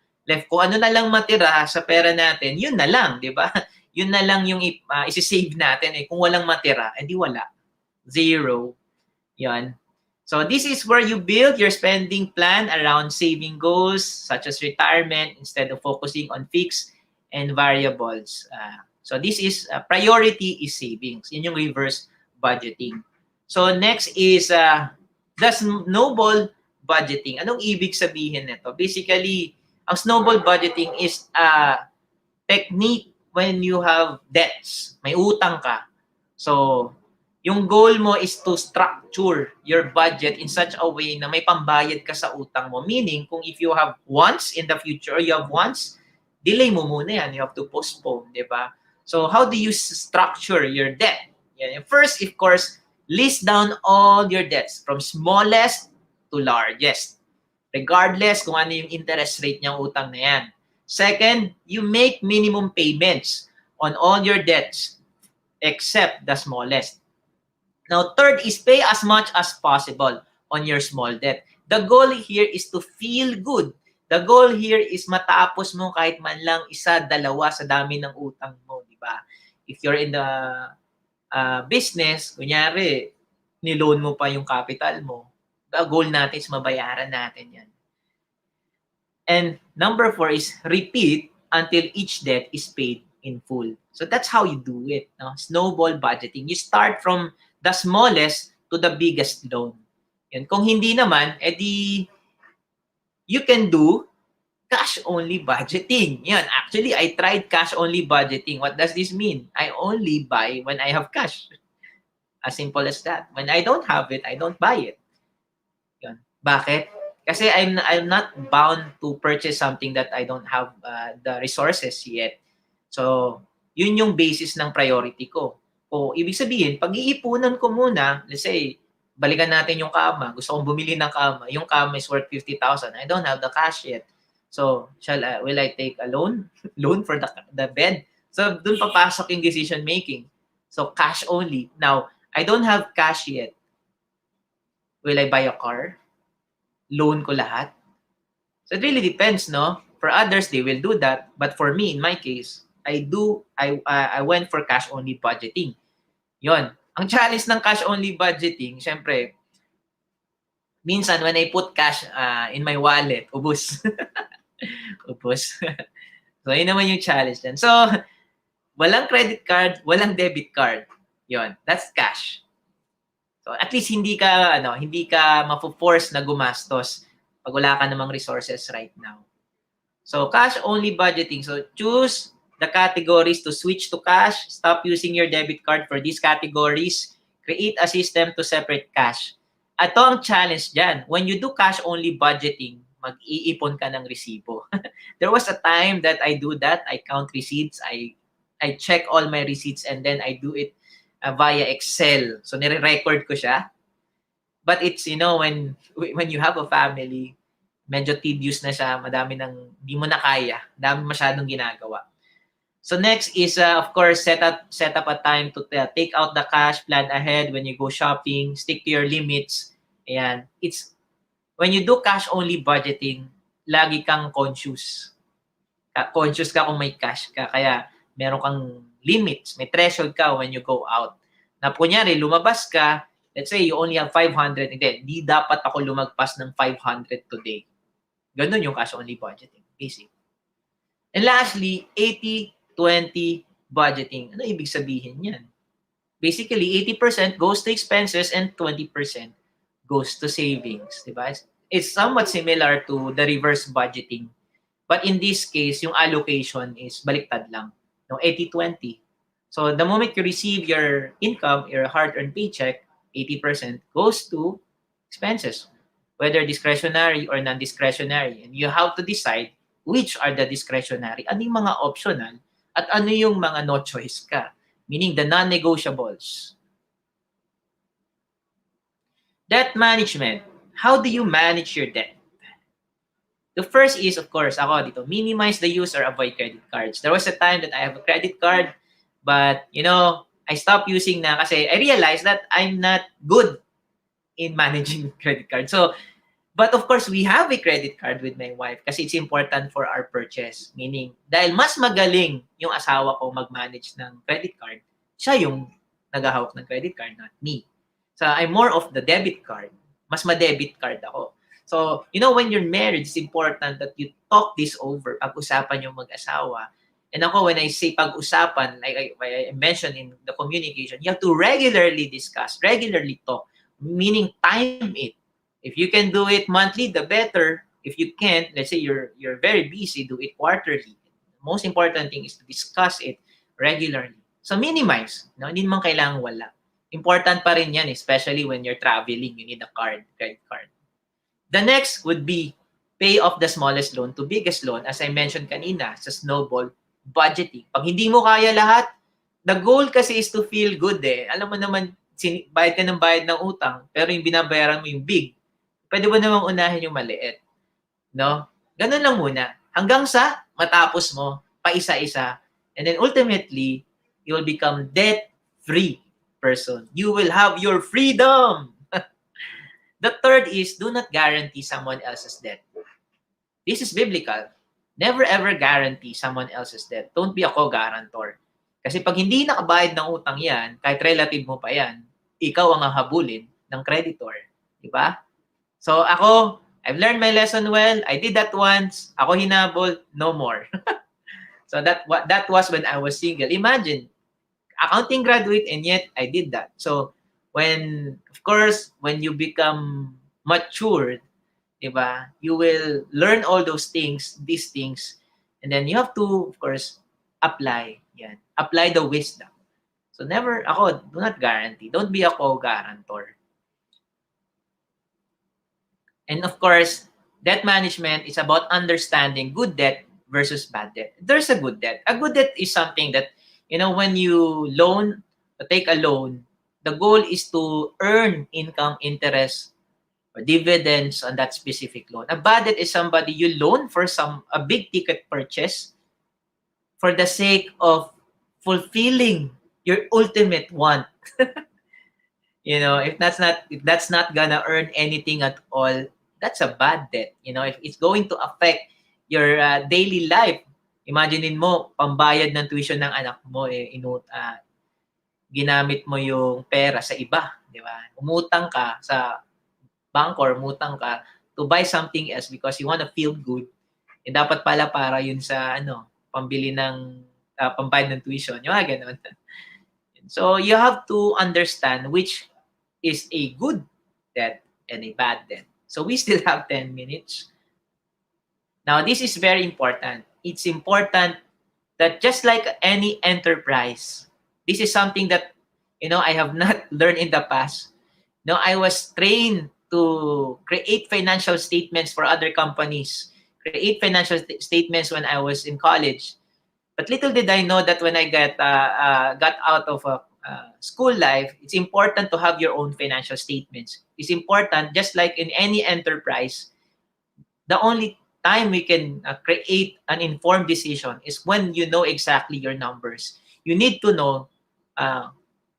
Kung ano na lang matira sa pera natin, yun na lang, di ba? Yun na lang yung isi-save natin. Kung walang matira, edi wala. Zero. Yan. So this is where you build your spending plan around saving goals such as retirement instead of focusing on fixed and variables. So this is priority is savings. Yun yung reverse budgeting. So next is the snowball budgeting. Anong ibig sabihin nito? Basically, ang snowball budgeting is a technique when you have debts. May utang ka. So, yung goal mo is to structure your budget in such a way na may pambayad ka sa utang mo. Meaning, kung if you have wants in the future or you have wants, delay mo muna yan. You have to postpone, di ba? So, how do you structure your debt? Yan. First, of course, list down all your debts from smallest to largest. Regardless kung ano yung interest rate niyang utang na yan. Second, you make minimum payments on all your debts except the smallest. Now, third is pay as much as possible on your small debt. The goal here is to feel good. The goal here is matapos mo kahit man lang isa, dalawa sa dami ng utang mo, di ba? If you're in the business, kunyari, niloan mo pa yung capital mo, the goal natin is mabayaran natin yan. And number 4 is repeat until each debt is paid in full. So that's how you do it. No? Snowball budgeting. You start from the smallest to the biggest loan. Yan. Kung hindi naman, edi you can do cash-only budgeting. Yan. Actually, I tried cash-only budgeting. What does this mean? I only buy when I have cash. As simple as that. When I don't have it, I don't buy it. Yan. Bakit? Kasi I'm not bound to purchase something that I don't have the resources yet. So, yun yung basis ng priority ko. O, ibig sabihin, pag-iipunan ko muna, let's say, balikan natin yung kama. Gusto kong bumili ng kama. Yung kama is worth 50,000. I don't have the cash yet. So, will I take a loan? Loan for the bed? So, dun papasok yung decision making. So, cash only. Now, I don't have cash yet. Will I buy a car? Loan ko lahat? So, it really depends, no? For others, they will do that. But for me, in my case, I went for cash-only budgeting. Yon. Ang challenge ng cash-only budgeting, syempre, minsan when I put cash in my wallet, ubos. Ubos. So, yun naman yung challenge din. So, walang credit card, walang debit card. Yon. That's cash. So, at least hindi ka mapo-force na gumastos pag wala ka namang resources right now. So, cash-only budgeting. So, choose the categories to switch to cash. Stop using your debit card for these categories. Create a system to separate cash. Ito ang challenge dyan. When you do cash-only budgeting, mag-iipon ka ng resibo. There was a time that I do that. I count receipts. I check all my receipts and then I do it via Excel. So nire-record ko siya. But it's, when you have a family, medyo tedious na siya, madami nang di mo na kaya, dami masyadong ginagawa. So next is, of course, set up a time to take out the cash, plan ahead when you go shopping, stick to your limits. Ayan. It's, when you do cash-only budgeting, lagi kang conscious. Conscious ka kung may cash ka, kaya meron kang limits, may threshold ka when you go out. Na kunyari, lumabas ka, let's say you only have 500, di dapat ako lumagpas ng 500 today. Ganun yung cash-only budgeting, basic. And lastly, 80-20 budgeting. Ano ibig sabihin yan? Basically, 80% goes to expenses and 20% goes to savings. Diba? It's somewhat similar to the reverse budgeting. But in this case, yung allocation is baliktad lang. No, 80-20. So the moment you receive your income, your hard-earned paycheck, 80% goes to expenses, whether discretionary or non-discretionary. And you have to decide which are the discretionary, ano yung mga optional, at ano yung mga no choice ka, meaning the non-negotiables. Debt management. How do you manage your debt? The first is, of course, ako dito, minimize the use or avoid credit cards. There was a time that I have a credit card, but, I stopped using na kasi I realized that I'm not good in managing credit card. So, but of course, we have a credit card with my wife kasi it's important for our purchase. Meaning, dahil mas magaling yung asawa ko mag-manage ng credit card, siya yung naghahawak ng credit card, not me. So, I'm more of the debit card. Mas ma-debit card ako. So, when you're married, it's important that you talk this over, pag-usapan yung mag-asawa. And ako, when I say pag-usapan, like I mentioned in the communication, you have to regularly discuss, regularly talk, meaning time it. If you can do it monthly, the better. If you can't, let's say you're very busy, do it quarterly. The most important thing is to discuss it regularly. So minimize. Hindi naman kailangan wala. Important pa rin yan, especially when you're traveling, you need a credit card. The next would be pay off the smallest loan to biggest loan. As I mentioned kanina, sa snowball budgeting. Pag hindi mo kaya lahat, the goal kasi is to feel good eh. Alam mo naman, bayad ka ng bayad ng utang, pero yung binabayaran mo yung big. Pwede ba namang unahin yung maliit? No? Ganun lang muna. Hanggang sa matapos mo, pa-isa-isa. And then ultimately, you will become debt-free person. You will have your freedom. The third is, do not guarantee someone else's debt. This is biblical. Never ever guarantee someone else's debt. Don't be a co-guarantor. Kasi pag hindi nakabayad ng utang yan, kahit relative mo pa yan, ikaw ang habulin ng creditor. Diba? So ako, I've learned my lesson well. I did that once. Ako hinabol, no more. So that was when I was single. Imagine, accounting graduate and yet I did that. So when you become matured, diba, you will learn all these things, and then you have to, of course, apply the wisdom. So do not guarantee. Don't be a co-guarantor. And of course, debt management is about understanding good debt versus bad debt. There's a good debt. A good debt is something that, when you take a loan, the goal is to earn income, interest, or dividends on that specific loan. A bad debt is somebody you loan for a big ticket purchase for the sake of fulfilling your ultimate want. If that's not gonna earn anything at all, that's a bad debt. If it's going to affect your daily life, imaginein mo, pambayad ng tuition ng anak mo, ginamit mo yung pera sa iba, di ba? Umutang ka sa bank or umutang ka to buy something else because you want to feel good. Dapat pala para yun sa pambili ng pambayad ng tuition, yung ganun. So you have to understand which is a good debt and a bad debt. So we still have 10 minutes. Now this is very important. It's important that just like any enterprise, this is something that, I have not learned in the past. I was trained to create financial statements for other companies, create financial statements when I was in college. But little did I know that when I got out of school life, it's important to have your own financial statements. It's important, just like in any enterprise, the only time we can create an informed decision is when you know exactly your numbers. You need to know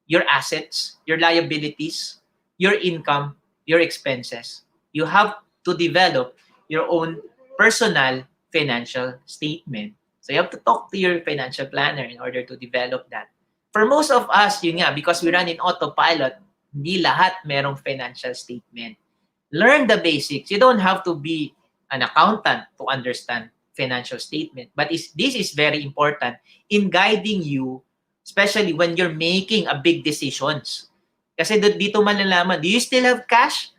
your assets, your liabilities, your income, your expenses. You have to develop your own personal financial statement. So you have to talk to your financial planner in order to develop that. For most of us, yun nga, because we run in autopilot, hindi lahat merong financial statement. Learn the basics. You don't have to be an accountant to understand financial statement. But this is very important in guiding you, especially when you're making a big decisions. Kasi dito malalaman, do you still have cash?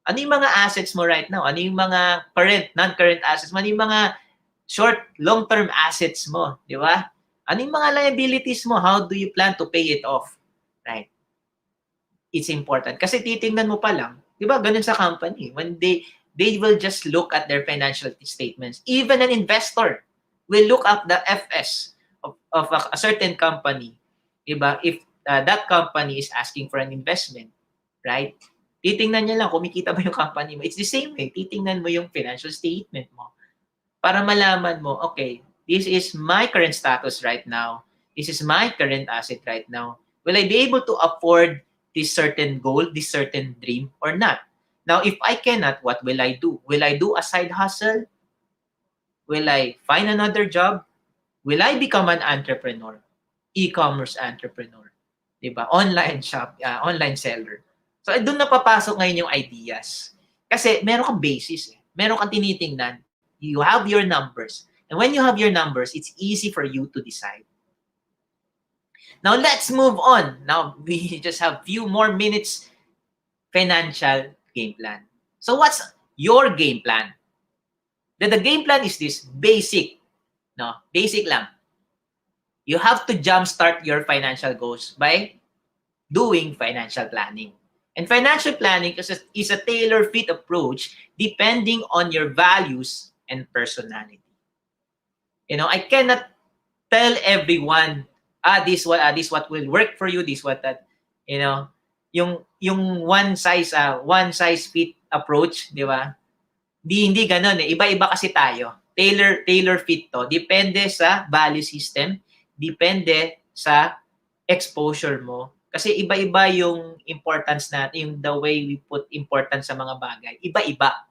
Ano yung mga assets mo right now? Ano yung mga current, non-current assets mo? Ano yung mga short, long-term assets mo? Di ba? Ano yung mga liabilities mo? How do you plan to pay it off? Right? It's important. Kasi titingnan mo pa lang, di ba, ganun sa company. When they will just look at their financial statements. Even an investor will look at the FS of a certain company. Diba? If that company is asking for an investment, right? Titingnan niya lang, kumikita ba yung company mo. It's the same way. Titingnan mo yung financial statement mo para malaman mo, okay, this is my current status right now. This is my current asset right now. Will I be able to afford this certain goal, this certain dream, or not? Now, if I cannot, what will I do? Will I do a side hustle? Will I find another job? Will I become an entrepreneur? E-commerce entrepreneur? Diba? Online shop, online seller. So, doon na papasok ngayon yung ideas. Kasi meron kang basis. Meron kang tinitingnan. You have your numbers. And when you have your numbers, it's easy for you to decide. Now, let's move on. Now, we just have few more minutes. Financial game plan. So what's your game plan? The game plan is this, basic. No, basic lang. You have to jumpstart your financial goals by doing financial planning. And financial planning is a tailor-fit approach depending on your values and personality. You know, I cannot tell everyone, this what will work for you, this what that, you know, yung one size fit approach, di ba? Hindi ganoon eh. Iba-iba kasi tayo. Tailor fit to. Depende sa value system, depende sa exposure mo. Kasi iba-iba yung importance natin, yung the way we put importance sa mga bagay. Iba-iba.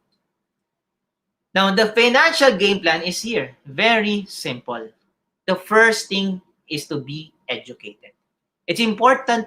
Now, the financial game plan is here. Very simple. The first thing is to be educated. It's important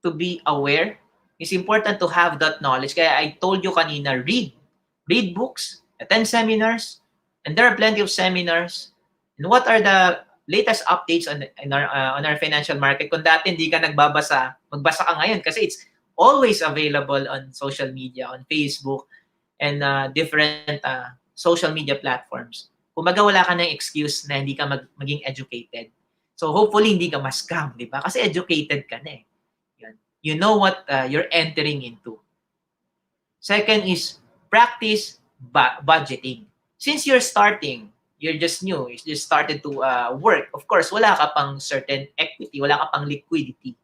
to be aware. It's important to have that knowledge. Kaya I told you kanina, read books, attend seminars, and there are plenty of seminars. And what are the latest updates on our financial market? Kung dati hindi ka nagbabasa, magbasa ka ngayon kasi it's always available on social media, on Facebook, and different social media platforms. Kumbaga wala ka ng excuse na hindi ka maging educated. So hopefully hindi ka ma-scam, di ba? Kasi educated ka na eh. You know what you're entering into. Second is practice budgeting. Since you're starting, you're just new, you just started to work. Of course, wala ka pang certain equity, wala ka pang liquidity.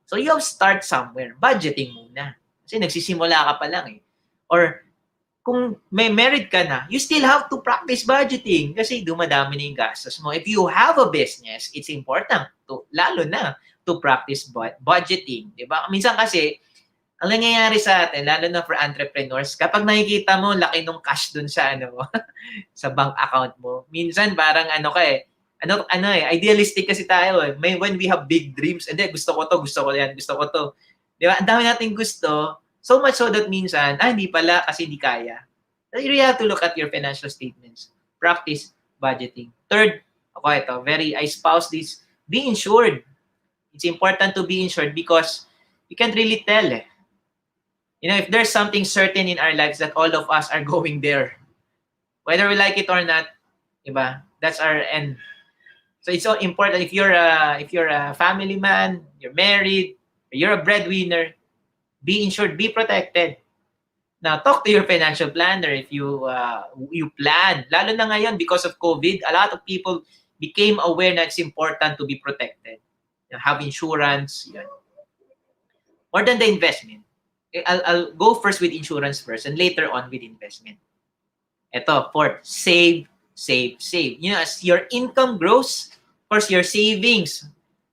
So you have to start somewhere. Budgeting muna. Kasi nagsisimula ka pa lang eh. Or kung may married ka na, you still have to practice budgeting kasi dumadami na yung gastos mo. If you have a business, it's important to, lalo na, to practice budgeting, di ba? Minsan kasi, ang nangyayari sa atin, lalo na for entrepreneurs, kapag nakikita mo, laki nung cash dun sa, sa bank account mo, minsan parang idealistic kasi tayo eh. When we have big dreams, and then gusto ko yan, gusto ko to. Di ba? Ang dami nating gusto, so much so that minsan, hindi pala kasi hindi kaya. So you really have to look at your financial statements. Practice budgeting. Third, I espouse this, be insured. It's important to be insured because you can't really tell eh. You know, if there's something certain in our lives that all of us are going there, whether we like it or not, diba? That's our end. So it's so important if you're a family man, you're married, you're a breadwinner, be insured, be protected. Now, talk to your financial planner if you plan. Lalo na ngayon because of COVID, a lot of people became aware that it's important to be protected. have insurance. Yan. More than the investment. I'll go first with insurance first and later on with investment. Ito, fourth, save, save, save. You know, as your income grows, of course, your savings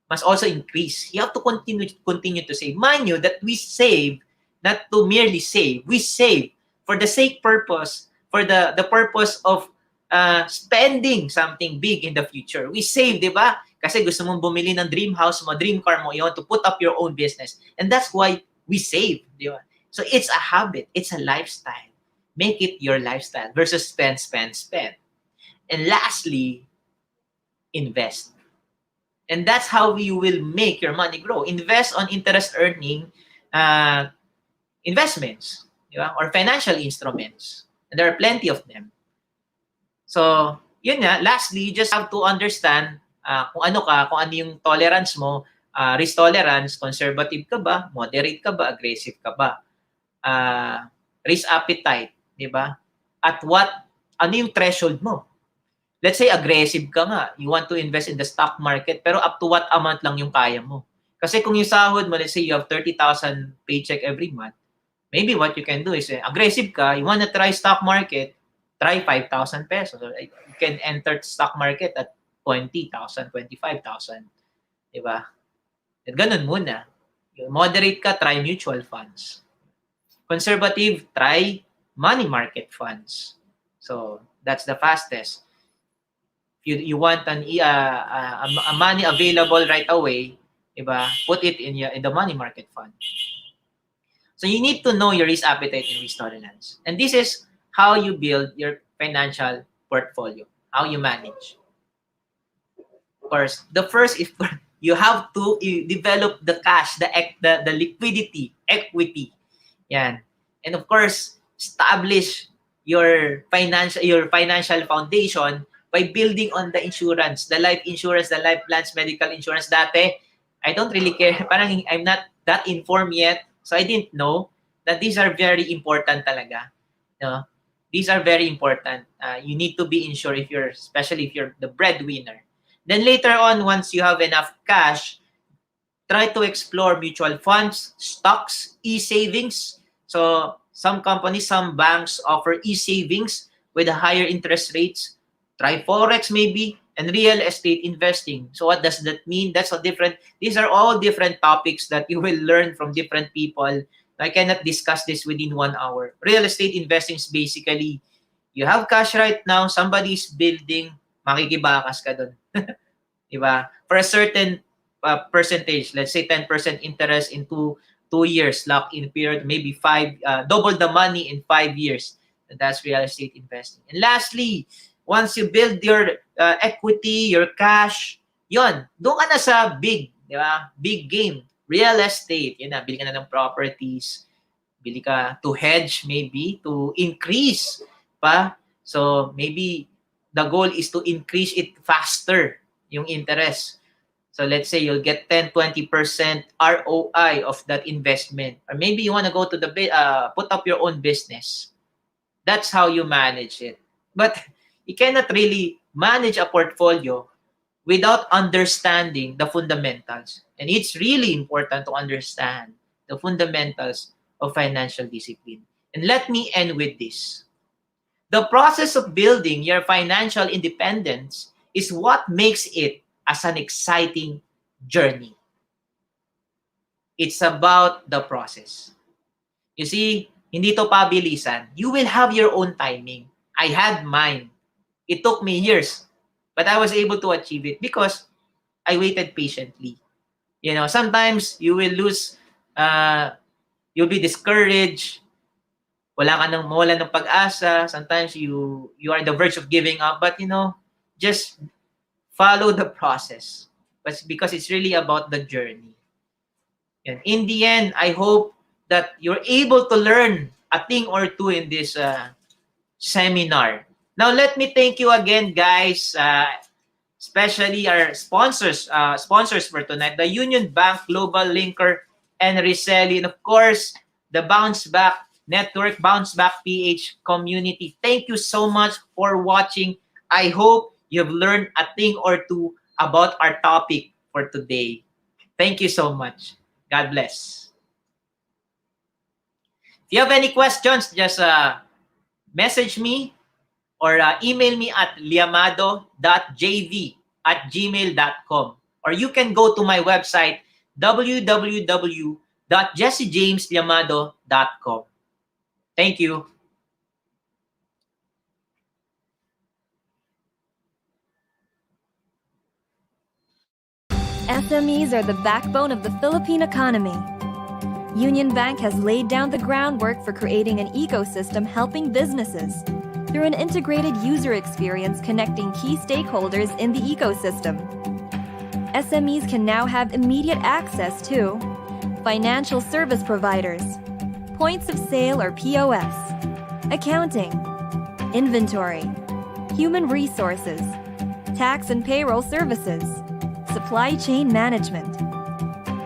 must also increase. You have to continue to save. Mind you that we save not to merely save. We save for the sake purpose, for the purpose of spending something big in the future. We save, di ba? Kasi gusto mong bumili ng dream house mo, dream car mo, you want to put up your own business. And that's why we save, di ba? So it's a habit, it's a lifestyle. Make it your lifestyle versus spend, spend, spend. And lastly, invest. And that's how you will make your money grow. Invest on interest earning investments, di ba? Or financial instruments. And there are plenty of them. So, yun nga, lastly, you just have to understand kung ano yung tolerance mo, risk tolerance, conservative ka ba, moderate ka ba, aggressive ka ba, risk appetite, di ba? At ano yung threshold mo? Let's say aggressive ka nga, you want to invest in the stock market, pero up to what amount lang yung kaya mo? Kasi kung yung sahod mo, let's say you have 30,000 paycheck every month, maybe what you can do is, aggressive ka, you want to try stock market, try 5,000 pesos. You can enter stock market at 20,000, 25,000. Diba? At ganun muna. Moderate ka, try mutual funds. Conservative, try money market funds. So, that's the fastest. If you want a money available right away, diba? Put it in the money market fund. So, you need to know your risk appetite and risk tolerance. And this is how you build your financial portfolio, how you manage. Of course, the first is you have to develop the cash, the liquidity, equity. Yan. And of course, establish your financial foundation by building on the insurance, the life insurance, the life plans, medical insurance. Dati, I don't really care. Parang I'm not that informed yet, so I didn't know that these are very important talaga. No? These are very important. You need to be insured especially if you're the breadwinner. Then later on, once you have enough cash, try to explore mutual funds, stocks, e-savings. So some companies, some banks offer e-savings with higher interest rates. Try Forex maybe, and real estate investing. So what does that mean? These are all different topics that you will learn from different people. I cannot discuss this within 1 hour. Real estate investing is basically, you have cash right now, somebody's building, makikibakas ka dun. Diba? For a certain percentage, let's say 10% interest in 2 years, lock-in period, maybe double the money in 5 years. That's real estate investing. And lastly, once you build your equity, your cash, yon, doon ka na sa big, diba? Big game. Real estate, yun na, bili ka na ng properties, bili ka to hedge maybe, to increase pa. So maybe the goal is to increase it faster, yung interest. So let's say you'll get 10-20% ROI of that investment. Or maybe you want to go to put up your own business. That's how you manage it. But you cannot really manage a portfolio without understanding the fundamentals. And it's really important to understand the fundamentals of financial discipline. And let me end with this. The process of building your financial independence is what makes it as an exciting journey. It's about the process. You see, hindi to pabilisan. You will have your own timing. I had mine. It took me years, but I was able to achieve it because I waited patiently. You know, sometimes you will lose, you'll be discouraged, mawala ng pag-asa, sometimes you are on the verge of giving up, but you know, just follow the process, but because it's really about the journey. And in the end, I hope that you're able to learn a thing or two in this seminar. Now, let me thank you again, guys, especially our sponsors for tonight, the Unionbank Globallinker and Resellee, and of course, the Bounce Back Network, Bounce Back PH community. Thank you so much for watching. I hope you've learned a thing or two about our topic for today. Thank you so much. God bless. If you have any questions, just message me or email me at llamado.jv@gmail.com. Or you can go to my website, www.jessejamesLlamado.com. Thank you. SMEs are the backbone of the Philippine economy. Unionbank has laid down the groundwork for creating an ecosystem helping businesses through an integrated user experience connecting key stakeholders in the ecosystem. SMEs can now have immediate access to financial service providers, points of sale or POS, accounting, inventory, human resources, tax and payroll services, supply chain management,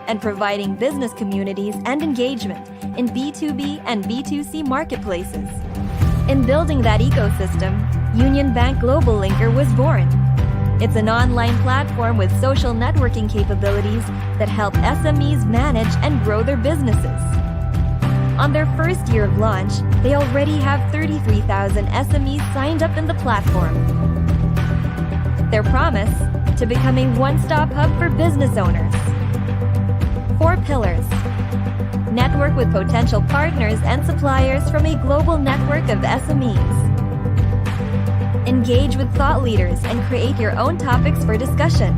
and providing business communities and engagement in B2B and B2C marketplaces. In building that ecosystem, Unionbank Globallinker was born. It's an online platform with social networking capabilities that help SMEs manage and grow their businesses. On their first year of launch, they already have 33,000 SMEs signed up in the platform. Their promise: to become a one-stop hub for business owners. 4 pillars. Network with potential partners and suppliers from a global network of SMEs. Engage with thought leaders and create your own topics for discussion.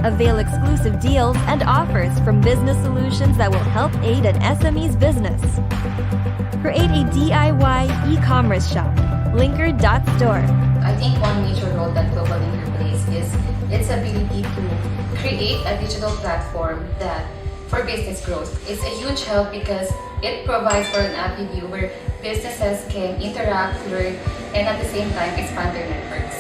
Avail exclusive deals and offers from business solutions that will help aid an SME's business. Create a DIY e-commerce shop, linker.store. I think one major role that Globallinker plays is its ability to create a digital platform that, for business growth, is a huge help because it provides for an avenue where businesses can interact, learn, and at the same time expand their networks.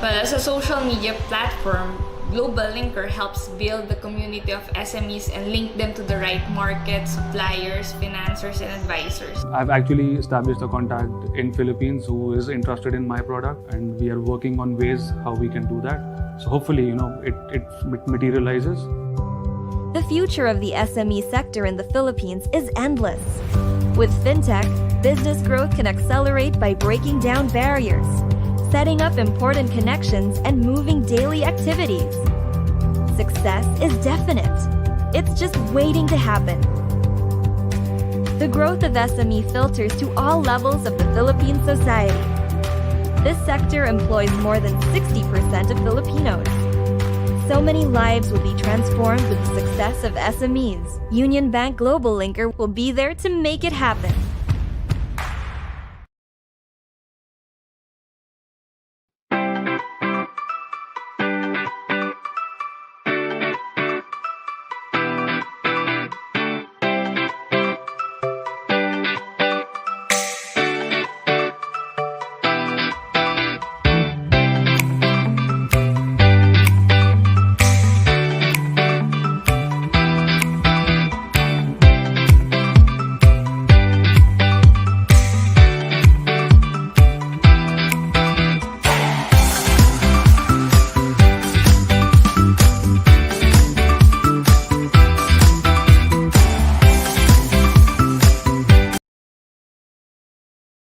Well, as a social media platform, Globallinker helps build the community of SMEs and link them to the right markets, suppliers, financiers, and advisors. I've actually established a contact in Philippines who is interested in my product, and we are working on ways how we can do that. So hopefully, it materializes. The future of the SME sector in the Philippines is endless. With fintech, business growth can accelerate by breaking down barriers, setting up important connections, and moving daily activities. Success is definite. It's just waiting to happen. The growth of SME filters to all levels of the Philippine society. This sector employs more than 60% of Filipinos. So many lives will be transformed with the success of SMEs. Unionbank Globallinker will be there to make it happen.